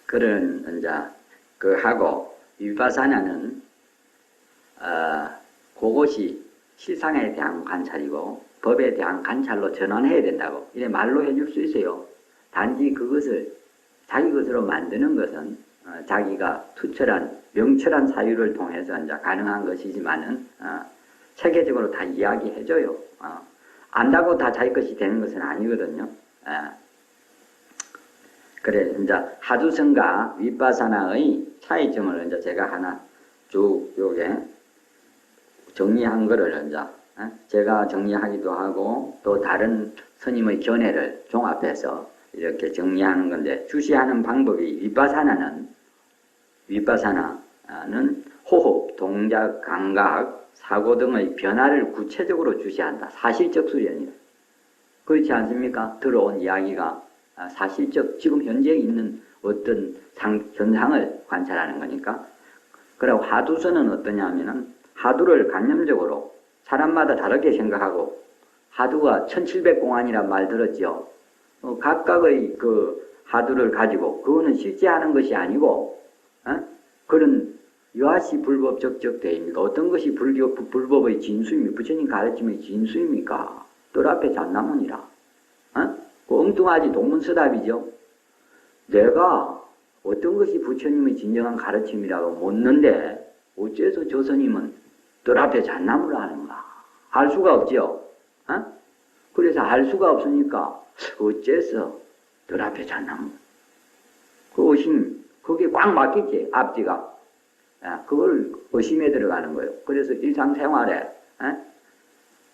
그런 이제 그 하고 위파사나는 그것이 실상에 대한 관찰이고 법에 대한 관찰로 전환해야 된다고 이래 말로 해줄 수 있어요. 단지 그것을 자기 것으로 만드는 것은 자기가 투철한 명철한 사유를 통해서 이제 가능한 것이지만은 체계적으로 다 이야기해줘요. 안다고 다 자기 것이 되는 것은 아니거든요. 그래 이제 하두성과 위파사나의 차이점을 이제 제가 하나 쭉 요게 정리한 거를 이제 제가 정리하기도 하고 또 다른 스님의 견해를 종합해서 이렇게 정리하는 건데 주시하는 방법이 위파사나는 호흡, 동작, 감각, 사고 등의 변화를 구체적으로 주시한다. 사실적 수련이다. 그렇지 않습니까? 들어온 이야기가 사실적 지금 현재 있는 어떤 현상을 관찰하는 거니까. 그리고 하두선은 어떠냐면은 하두를 관념적으로 사람마다 다르게 생각하고 하두가 1700공안이란 말 들었죠. 각각의 그 하두를 가지고 그거는 실제 하는 것이 아니고 그런 여하시 불법적적 대입니까? 어떤 것이 불법의 진수입니까? 부처님 가르침의 진수입니까? 뜰 앞에 잣나무니라. 그 엉뚱하지 동문서답이죠. 내가 어떤 것이 부처님의 진정한 가르침이라고 묻는데 어째서 저 스님은 뜰 앞에 잣나무라 하는가? 알 수가 없죠. 그래서 알 수가 없으니까 어째서 뜰 앞에 잣나무? 그 의심, 그게 꽉 막혔지, 앞뒤가. 그걸 의심에 들어가는 거예요. 그래서 일상생활에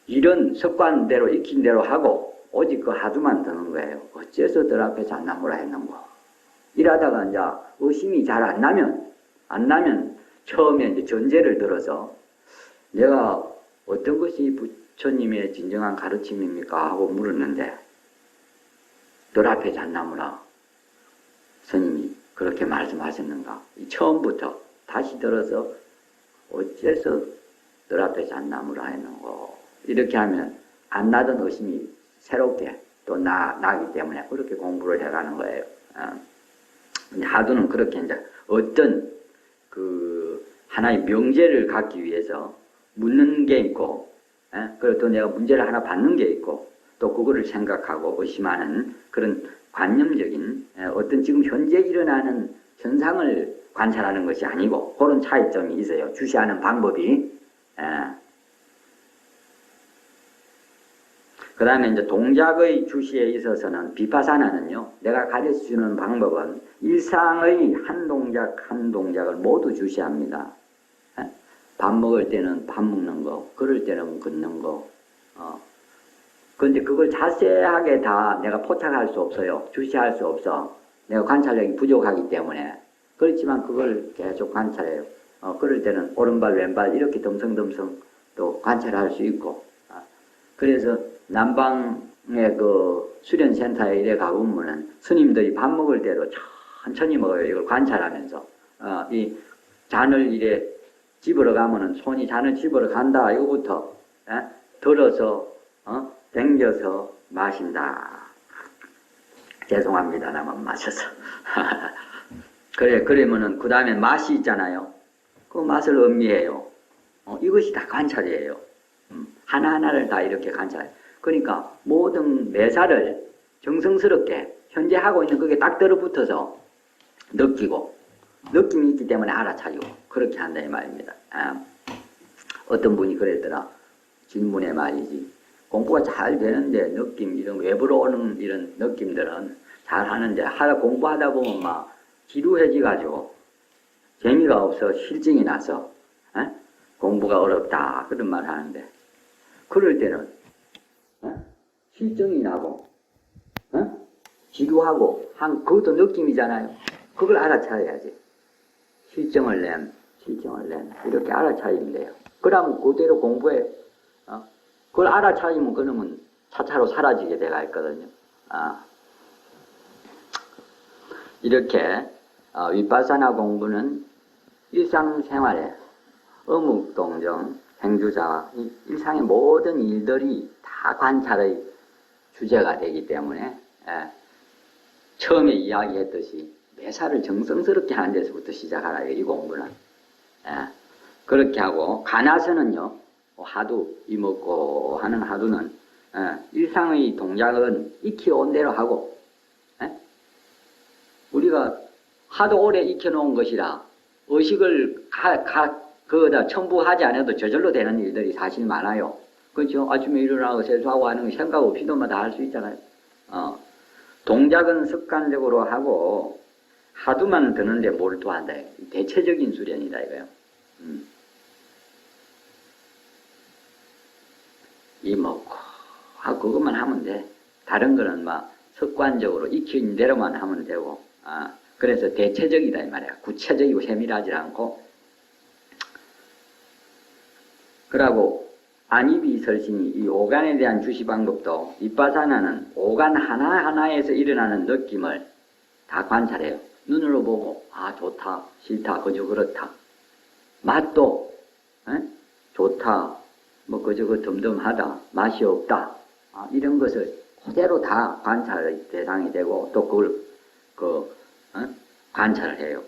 이런 습관대로 익힌 대로 하고 오직 그 하두만 드는 거예요. 어째서 뜰 앞에 잣나무라 했는고. 이러다가 이제 의심이 잘 안 나면 처음에 이제 전제를 들어서 내가 어떤 것이 부처님의 진정한 가르침입니까? 하고 물었는데 뜰 앞에 잣나무라 스님이 그렇게 말씀하셨는가? 처음부터 다시 들어서 어째서 뜰 앞에 잣나무라 했는고. 이렇게 하면 안 나던 의심이 새롭게 또 나기 때문에 그렇게 공부를 해가는 거예요. 하두는 그렇게 이제 어떤 그 하나의 명제를 갖기 위해서 묻는 게 있고, 그리고 또 내가 문제를 하나 받는 게 있고, 또 그거를 생각하고 의심하는 그런 관념적인 어떤 지금 현재 일어나는 현상을 관찰하는 것이 아니고 그런 차이점이 있어요. 주시하는 방법이. 그 다음에 이제 동작의 주시에 있어서는 비파사나는요, 내가 가르쳐 주는 방법은 일상의 한 동작 한 동작을 모두 주시합니다. 밥 먹을 때는 밥 먹는 거, 걸을 때는 걷는 거. 그런데 그걸 자세하게 다 내가 포착할 수 없어요. 주시할 수 없어. 내가 관찰력이 부족하기 때문에. 그렇지만 그걸 계속 관찰해요. 걸을 때는 오른발 왼발 이렇게 덤성덤성 또 관찰할 수 있고. 그래서 남방의 그 수련센터에 이래 가보면은 스님들이 밥 먹을 때도 천천히 먹어요. 이걸 관찰하면서. 이 잔을 이래 집으러 가면은 손이 잔을 집으러 간다. 이거부터 들어서 당겨서 마신다. 죄송합니다. 나만 마셔서. 그러면은 그 다음에 맛이 있잖아요. 그 맛을 음미해요. 이것이 다 관찰이에요. 하나하나를 다 이렇게 관찰해요. 그러니까 모든 매사를 정성스럽게 현재 하고 있는 그게 딱 들어붙어서 느끼고 느낌이 있기 때문에 알아차리고 그렇게 한다 이 말입니다. 어떤 분이 그랬더라. 질문에 말이지. 공부가 잘 되는데 느낌 이런 외부로 오는 이런 느낌들은 잘 하는데 공부하다 보면 막 지루해지 가지고 재미가 없어 실증이 나서 공부가 어렵다 그런 말 하는데 그럴 때는 실증이 나고 지루하고 그것도 느낌이잖아요. 그걸 알아차려야지. 실증을 낸 이렇게 알아차리면 돼요. 그러면 그대로 공부해. 그걸 알아차리면 그러면 차차로 사라지게 돼가 있거든요. 이렇게 위파사나 공부는 일상생활에 어묵동정, 생주사, 일상의 모든 일들이 다 관찰의 주제가 되기 때문에 처음에 이야기했듯이 매사를 정성스럽게 하는 데서부터 시작하라, 이 공부는. 그렇게 하고, 가나서는요, 하두, 이먹고 하는 하두는, 일상의 동작은 익혀온 대로 하고, 우리가 하도 오래 익혀놓은 것이라, 의식을 그거다 첨부하지 않아도 저절로 되는 일들이 사실 많아요. 그렇죠? 아침에 일어나고 세수하고 하는 거 생각 없이도 다 할 수 있잖아요. 동작은 습관적으로 하고, 하두만 드는데 몰두한다. 대체적인 수련이다, 이거요. 이먹고, 그것만 하면 돼. 다른 거는 막 습관적으로 익힌 대로만 하면 되고, 그래서 대체적이다, 이 말이야. 구체적이고 세밀하지 않고. 그러고, 안입이 설신이 이 오간에 대한 주시 방법도, 윗바사나는 오간 하나하나에서 일어나는 느낌을 다 관찰해요. 눈으로 보고, 좋다, 싫다, 그저 그렇다. 맛도, 좋다, 그저 덤덤하다, 맛이 없다. 이런 것을 그대로 다 관찰의 대상이 되고, 또 그걸, 관찰을 해요.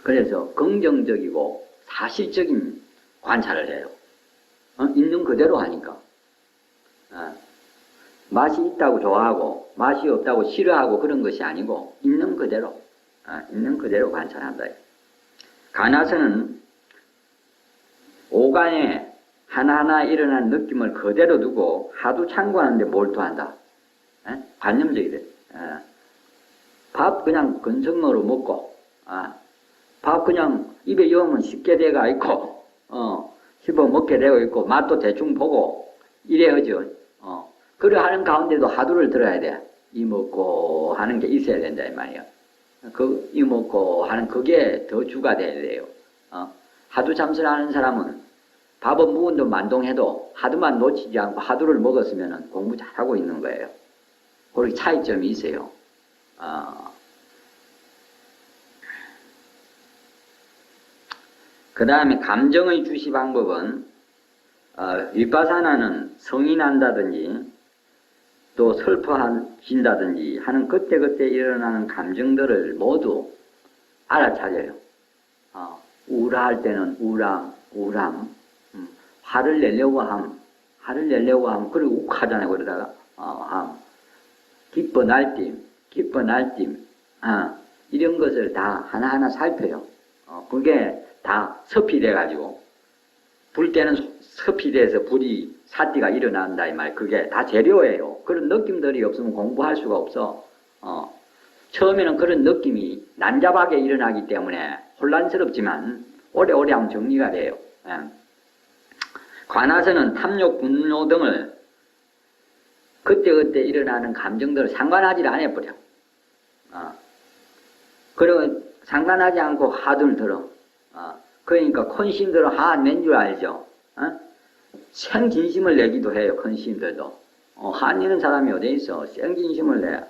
그래서 긍정적이고 사실적인 관찰을 해요. 있는 그대로 하니까. 맛이 있다고 좋아하고 맛이 없다고 싫어하고 그런 것이 아니고 있는 그대로 관찰한다. 가나서는 오간에 하나하나 일어난 느낌을 그대로 두고 하도 참고하는데 몰두한다. 관념적이래. 밥 그냥 건성으로 먹고 밥 그냥 입에 넣으면 쉽게 돼가 있고, 씹어 먹게 되고 있고, 맛도 대충 보고, 이래 하죠. 그래 하는 가운데도 하두를 들어야 돼. 이먹고 하는 게 있어야 된다, 이 말이야. 이먹고 하는 그게 더 주가 돼야 돼요. 하두 참선하는 사람은 밥은 무언도 만동해도 하두만 놓치지 않고 하두를 먹었으면 공부 잘하고 있는 거예요. 그렇게 차이점이 있어요. 그 다음에 감정의 주시 방법은 윗바사나는 성이 난다든지 또 슬퍼진다든지 하는 그때그때 일어나는 감정들을 모두 알아차려요. 우울할 때는 우울함, 화를 내려고 함, 그리고 욱하잖아요. 그러다가 기뻐 날뛰임, 이런 것을 다 하나하나 살펴요. 그게 다 섭이 돼가지고, 불 때는 섭이 돼서 불이 사띠가 일어난다, 이 말. 그게 다 재료예요. 그런 느낌들이 없으면 공부할 수가 없어. 처음에는 그런 느낌이 난잡하게 일어나기 때문에 혼란스럽지만, 오래오래 하면 정리가 돼요. 관아서는 탐욕, 분노 등을 그때그때 일어나는 감정들을 상관하지 않아버려. 그리고 상관하지 않고 하두를 들어. 그러니까 큰 스님들은 한낸 줄 알죠. 생진심을 내기도 해요. 큰 스님들도. 한이는 사람이 어디 있어. 생진심을 내.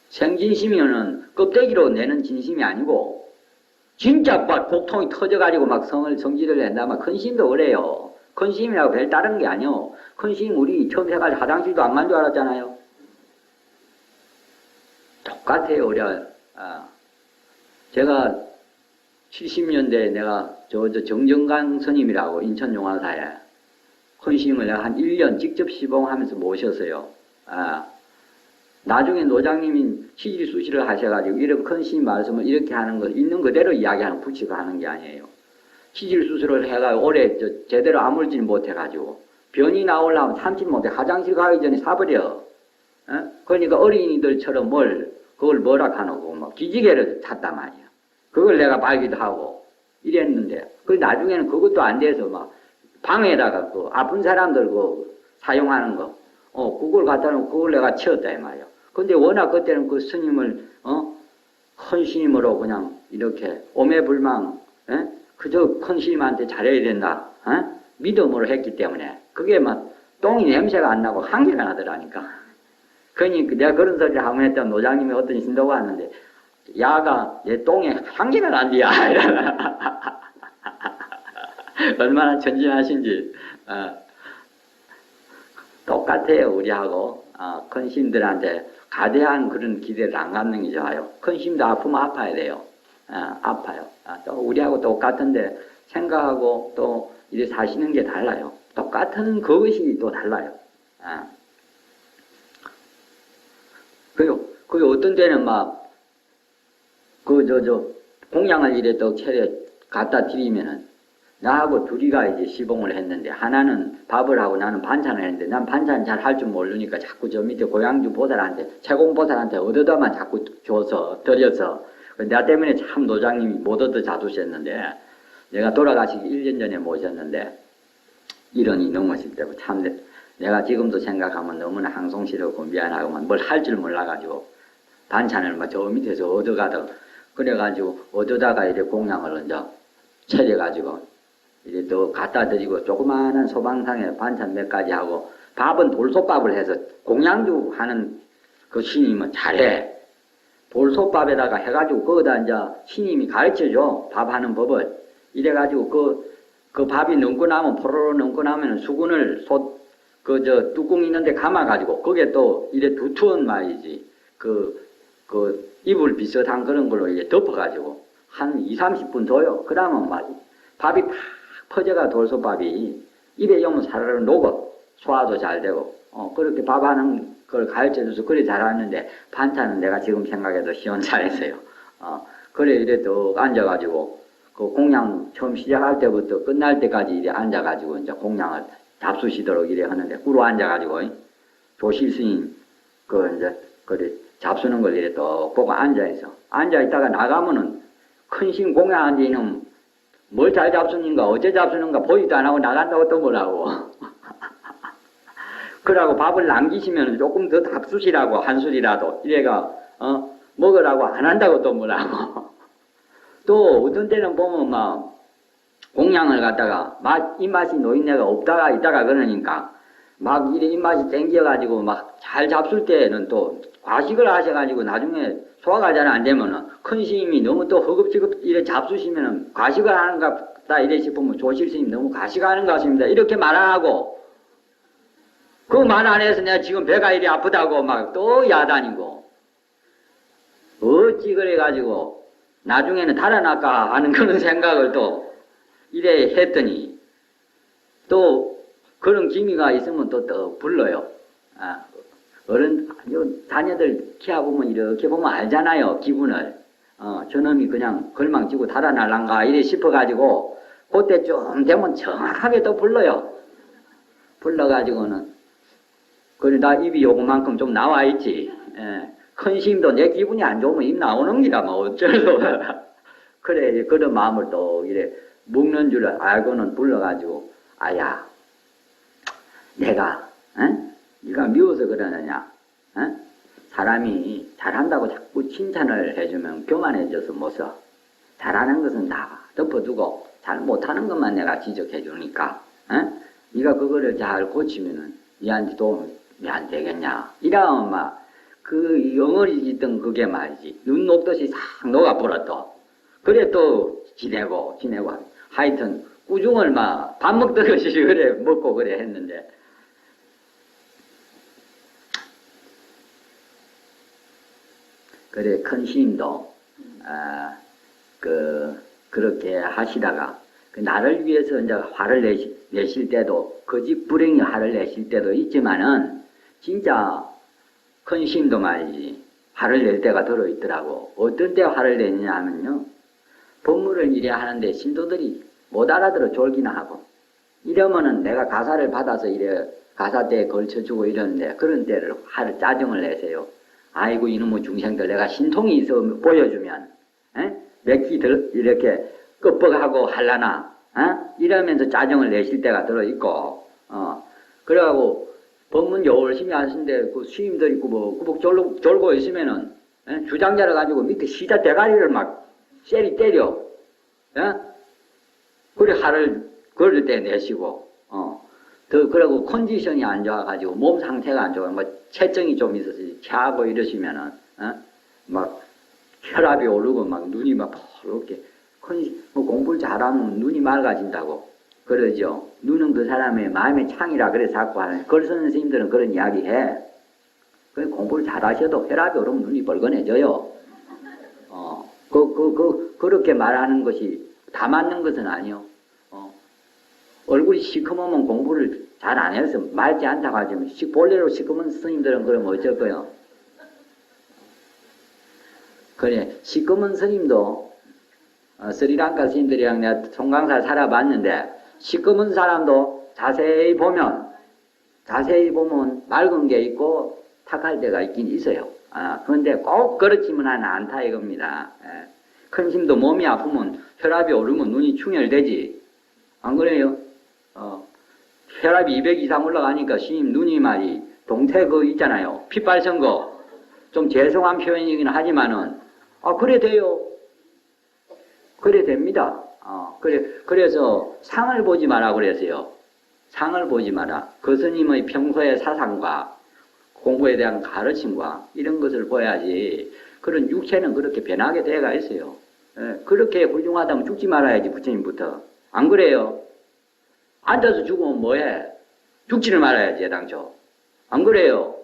생진심이면은 껍데기로 내는 진심이 아니고 진짜 막 복통이 터져가지고 막 성질을 낸다. 막 큰 스님도 그래요. 큰 스님이라고 별 다른 게 아니요. 큰 스님 우리 처음 해가지고 화장실도 안 간 줄 알았잖아요. 똑같아요. 우리가. 제가 70년대에 내가 저 정정강 스님이라고 인천용화사에 큰 스님을 내가 한 1년 직접 시봉하면서 모셨어요. 나중에 노장님이 치질수시를 하셔가지고 이런 큰 스님 말씀을 이렇게 하는 거 있는 그대로 이야기하는 붙이고 하는 게 아니에요. 치질수술을 해가지고 오래 제대로 아물지는 못해가지고 변이 나오려면 참지 못해. 화장실 가기 전에 사버려. 그러니까 어린이들처럼 그걸 뭐라 하노고 뭐 기지개를 탔단 말이야. 그걸 내가 말기도 하고 이랬는데 그 나중에는 그것도 안 돼서 막 방에다가 그 아픈 사람들 사용하는 거 그걸 갖다 놓고 그걸 내가 치웠다 이 말이야. 근데 워낙 그때는 그 스님을 큰 스님으로 그냥 이렇게 오매불망 그저 큰 스님한테 잘해야 된다 믿음으로 했기 때문에 그게 막 똥이 냄새가 안 나고 한계가 나더라니까. 그러니까 내가 그런 소리를 하고 했던 노장님이 어떤 신도가 왔는데 야가 내 똥에 향기가 난디야. 얼마나 천진하신지. 똑같아요, 우리하고. 큰 힘들한테 가대한 그런 기대를 안 갖는 게 좋아요. 큰 힘도 아프면 아파야 돼요. 아파요. 또 우리하고 똑같은데 생각하고 또 이래 사시는 게 달라요. 똑같은 그것이 또 달라요. 그 어떤 데는 막, 공양을 이래 또 차려 갖다 드리면은, 나하고 둘이가 이제 시봉을 했는데, 하나는 밥을 하고 나는 반찬을 했는데, 난 반찬 잘 할 줄 모르니까 자꾸 저 밑에 고양주 보살한테, 채공 보살한테 얻어다만 자꾸 줘서, 드려서, 나 때문에 참 노장님이 못 얻어 자두셨는데, 내가 돌아가시기 1년 전에 모셨는데, 일원이 넘으실 때고, 참, 내가 지금도 생각하면 너무나 항송스럽고 미안하고만 뭘 할 줄 몰라가지고, 반찬을 막 저 밑에서 얻어가다, 그래가지고, 얻어다가 이제 공양을 이제 차려가지고, 이제 또 갖다 드리고, 조그마한 소방상에 반찬 몇 가지 하고, 밥은 돌솥밥을 해서 공양주 하는 그 신임은 잘해. 돌솥밥에다가 해가지고, 거기다 이제 신임이 가르쳐줘. 밥하는 법을. 이래가지고, 그 밥이 넘고 나면, 포로로 넘고 나면 수건을 뚜껑 있는데 감아가지고, 거기에 또 이래 두툼한 말이지. 이불 비슷한 그런 걸로 이제 덮어가지고, 한 2, 30분 둬요. 그러면 막, 밥이 팍 퍼져가 돌솥밥이 입에 오면 사르르 녹어. 소화도 잘 되고, 그렇게 밥하는 걸 가르쳐줘서 그래 잘하는데, 반찬은 내가 지금 생각해도 시원찮았어요. 그래 이래 또 앉아가지고, 그 공양 처음 시작할 때부터 끝날 때까지 이래 앉아가지고, 이제 공양을 잡수시도록 이래 하는데, 꿇어 앉아가지고, 조실 스님, 그래, 잡수는 걸 이래 또 보고 앉아있어. 앉아있다가 나가면은, 큰 신 공양 앉아있는 뭘 잘 잡수는가, 어째 잡수는가 보지도 안 하고 나간다고 또 뭐라고. 그러고 밥을 남기시면 조금 더 잡수시라고, 한 술이라도. 이래가, 먹으라고 안 한다고 또 뭐라고. 또 어떤 때는 보면 막, 공양을 갖다가, 입맛이 노인네가 없다가 있다가 그러니까, 막 이래 입맛이 땡겨가지고 막 잘 잡술 때는 또 과식을 하셔가지고 나중에 소화가 잘 안 되면은 큰 스님이 너무 또 허겁지겁 이래 잡수시면은 과식을 하는가 보다 이래 싶으면 조실 스님 너무 과식하는 것 같습니다. 이렇게 말 안 하고 그 말 안 해서 내가 지금 배가 이래 아프다고 막 또 야단이고 어찌 그래가지고 나중에는 달아날까 하는 그런 생각을 또 이래 했더니 또 그런 기미가 있으면 또 불러요. 자녀들 키워보면 이렇게 보면 알잖아요, 기분을. 저놈이 그냥 걸망치고 달아날란가, 이래 싶어가지고, 그때 좀 되면 정확하게 또 불러요. 불러가지고는, 그래, 나 입이 요만큼 좀 나와있지. 큰 심도 내 기분이 안 좋으면 입 나오는 기라, 뭐, 어쩔소. 그래, 그런 마음을 또 이래 먹는 줄 알고는 불러가지고, 아야, 내가, 네가 미워서 그러느냐? 사람이 잘한다고 자꾸 칭찬을 해주면 교만해져서 못 써. 잘하는 것은 다 덮어두고 잘 못하는 것만 내가 지적해 주니까 네가 그거를 잘 고치면은 니한테 도움이 안 되겠냐? 이러면 막 그 영어리 짓던 그게 말이지. 눈 녹듯이 싹 녹아버렸어. 그래 또 지내고 하여튼 꾸중을 막 밥 먹듯이 그래 먹고 그래 했는데 그래, 큰 스님도, 그렇게 하시다가, 나를 위해서 이제 화를 내실 때도, 거짓 불행히 화를 내실 때도 있지만은, 진짜 큰 스님도 말이지, 화를 낼 때가 들어있더라고. 어떤 때 화를 내느냐 하면요, 법문을 이래 하는데 신도들이 못 알아들어 졸기나 하고, 이러면은 내가 가사를 받아서 이래 가사대에 걸쳐주고 이러는데, 그런 때를 짜증을 내세요. 아이고 이놈의 중생들 내가 신통이 있어 보여주면 맥기 이렇게 끄뻑하고 할라나 이러면서 짜증을 내실 때가 들어있고 그래가지고 법문 열심히 하시는데 그 스님들 있고 뭐 구복 졸고 있으면은 주장자를 가지고 밑에 시자 대가리를 막 쎄리 때려 그래 화를 그럴 때 내시고 그러고 컨디션이 안 좋아가지고 몸 상태가 안 좋아 뭐 체증이 좀 있어서 체하고 이러시면은 막 혈압이 오르고 막 눈이 막 이렇게 뭐 공부를 잘하면 눈이 맑아진다고 그러죠. 눈은 그 사람의 마음의 창이라 그래서 자꾸 하는. 글 쓰는 스님들은 그런 이야기 해. 공부를 잘하셔도 혈압이 오르면 눈이 벌건해져요. 그렇게 말하는 것이 다 맞는 것은 아니요. 얼굴이 시커먼면 공부를 잘 안 해서 맑지 않다고 하지만 본래로 시커먼 스님들은 그럼 어쩔 거요? 그래, 시커먼 스님도 스리랑카 스님들이랑 내가 송강사를 살아봤는데 시커먼 사람도 자세히 보면 맑은 게 있고 탁할 때가 있긴 있어요. 그런데 꼭 그렇지만 않다 이겁니다. 큰 힘도 몸이 아프면 혈압이 오르면 눈이 충혈되지. 안 그래요? 혈압이 200 이상 올라가니까 스님 눈이 말이 동태 그 있잖아요. 핏발선 거. 좀 죄송한 표현이긴 하지만은 그래 돼요. 그래 됩니다. 그래서 상을 보지 마라 그랬어요. 상을 보지 마라. 그 스님의 평소의 사상과 공부에 대한 가르침과 이런 것을 봐야지. 그런 육체는 그렇게 변하게 돼가 있어요. 그렇게 훌륭하다면 죽지 말아야지 부처님부터. 안 그래요? 앉아서 죽으면 뭐해? 죽지를 말아야지 애당초. 안 그래요?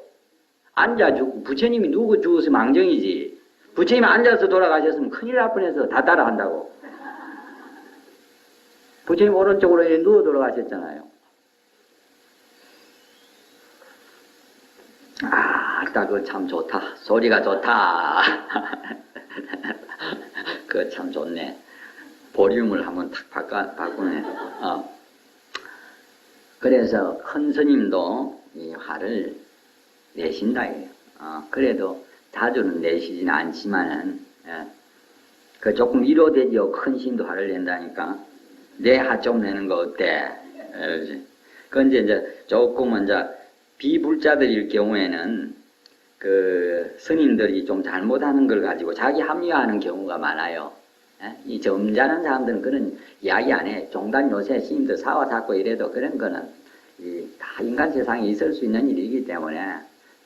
앉아 죽고 부처님이 누구 죽었으면 망정이지. 부처님이 앉아서 돌아가셨으면 큰일 날 뻔해서 다 따라한다고. 부처님 오른쪽으로 누워 돌아가셨잖아요. 그거 참 좋다. 소리가 좋다. 그거 참 좋네. 볼륨을 한번 탁 바꾸네. 그래서 큰 스님도 이 화를 내신다. 그래도 자주는 내시지는 않지만은, 그 조금 위로되죠. 큰 스님도 화를 낸다니까. 내 화 좀 내는 거 어때? 그건 이제 조금은 비불자들일 경우에는 그 스님들이 좀 잘못하는 걸 가지고 자기 합리화하는 경우가 많아요. 이 점잖은 사람들은 그런 이야기 안 해. 종단 요새 스님들 사와 닦고 이래도 그런 거는 다 인간 세상에 있을 수 있는 일이기 때문에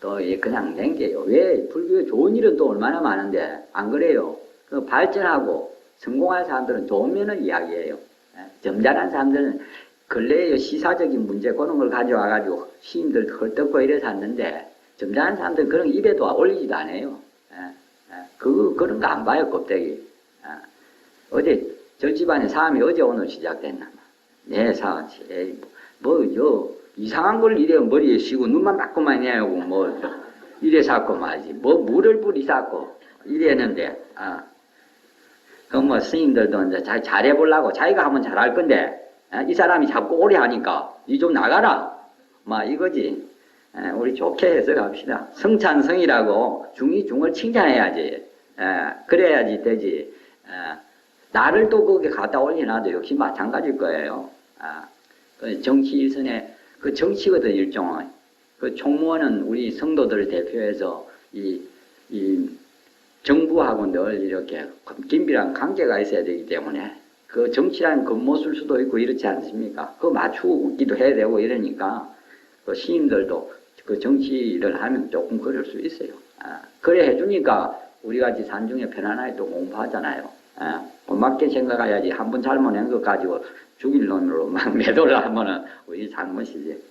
또 그냥 댕겨요. 왜 불교에 좋은 일은 또 얼마나 많은데 안 그래요? 그 발전하고 성공할 사람들은 좋은 면을 이야기해요. 점잖은 사람들은 근래의 시사적인 문제 그런 걸 가져와가지고 스님들 헐떡고 이래서 하는데 점잖은 사람들은 그런 입에도 올리지도 않아요. 그런 거 안 봐요, 껍데기. 어제 저 집안에 사람이 어제 오늘 시작됐나. 내 사람, 이상한 걸 이래 머리에 씌고 눈만 맞고만 해야고 이래 샀고 말이지. 물을 뿌리 샀고 이랬는데, 스님들도 이제 잘해보려고 자기가 하면 잘할 건데, 이 사람이 자꾸 오래 하니까 니 좀 나가라. 이거지. 우리 좋게 해서 갑시다. 성찬성이라고 중이 중을 칭찬해야지. 그래야지 되지. 나를 또 거기에 갖다 올려놔도 역시 마찬가지일 거예요. 그 정치 일선에 그 정치거든 일종의. 그 총무원은 우리 성도들을 대표해서 이 정부하고 늘 이렇게 긴밀한 관계가 있어야 되기 때문에 그 정치라는 겉모술 수도 있고 이렇지 않습니까? 그거 맞추기도 해야 되고 이러니까 그 시인들도 그 정치를 하면 조금 그럴 수 있어요. 그래 해주니까 우리같이 산중에 편안하게 또 공부하잖아요. 고맙게 생각해야지 한 번 잘못한 것 가지고 죽일 놈으로 막 매도를 하면은 우리 잘못이지.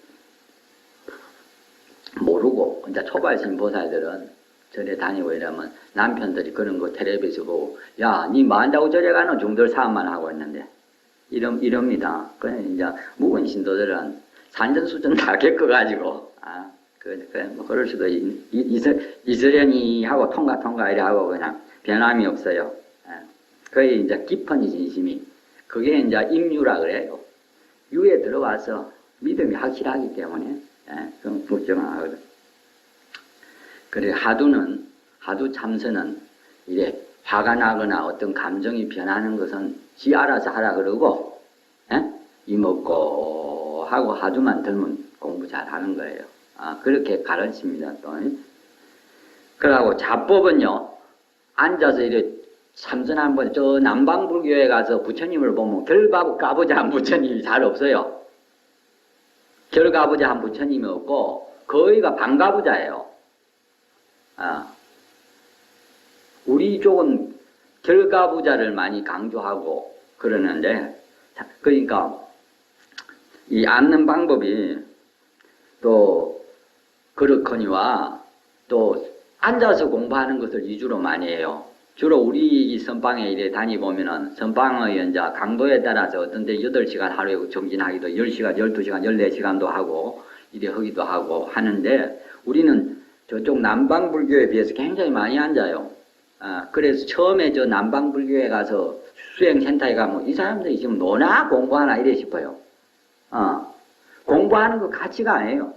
모르고 이제 초발신 보살들은 절에 다니고 이러면 남편들이 그런 거 텔레비에서 보고 야, 니 뭐 한다고 절에 가노? 중들 사업만 하고 있는데 이럽니다. 그래 이제 묵은 신도들은 산전수전 다 겪어가지고 그럴 수도 이스련이 하고 통과 이래 하고 그냥 변함이 없어요. 거의 이제 깊은 진심이 그게 이제 임유라 그래요. 유에 들어와서 믿음이 확실하기 때문에 그럼 걱정하거든. 그래 하두 참선은 이래 화가 나거나 어떤 감정이 변하는 것은 지 알아서 하라 그러고 이먹고 하고 하두만 들면 공부 잘하는 거예요. 그렇게 가르칩니다. 또. 그러고 자법은요 앉아서 이래 참선한 번 저 남방불교에 가서 부처님을 보면 결가부자 한 부처님이 잘 없어요. 결가부자 한 부처님이 없고 거의가 반가부자예요. 우리 쪽은 결과부자를 많이 강조하고 그러는데, 그러니까 이 앉는 방법이 또 그렇거니와 또 앉아서 공부하는 것을 위주로 많이 해요. 주로 우리 선방에 이래 다니보면은 선방의 이제 강도에 따라서 어떤 데 8시간 하루에 정진하기도 10시간, 12시간, 14시간도 하고 이래 하기도 하고 하는데 우리는 저쪽 남방불교에 비해서 굉장히 많이 앉아요. 그래서 처음에 저 남방불교에 가서 수행센터에 가면 이 사람들이 지금 노나 공부하나 이래 싶어요. 공부하는 거 가치가 아니에요.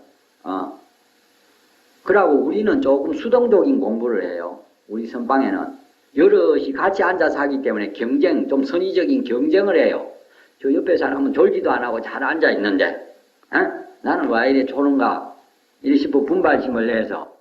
그러고 우리는 조금 수동적인 공부를 해요. 우리 선방에는. 여럿이 같이 앉아서 하기 때문에 경쟁, 좀 선의적인 경쟁을 해요. 저 옆에 사람은 졸지도 안 하고 잘 앉아 있는데, 나는 왜 이래 조는가? 이래 싶어 분발심을 내서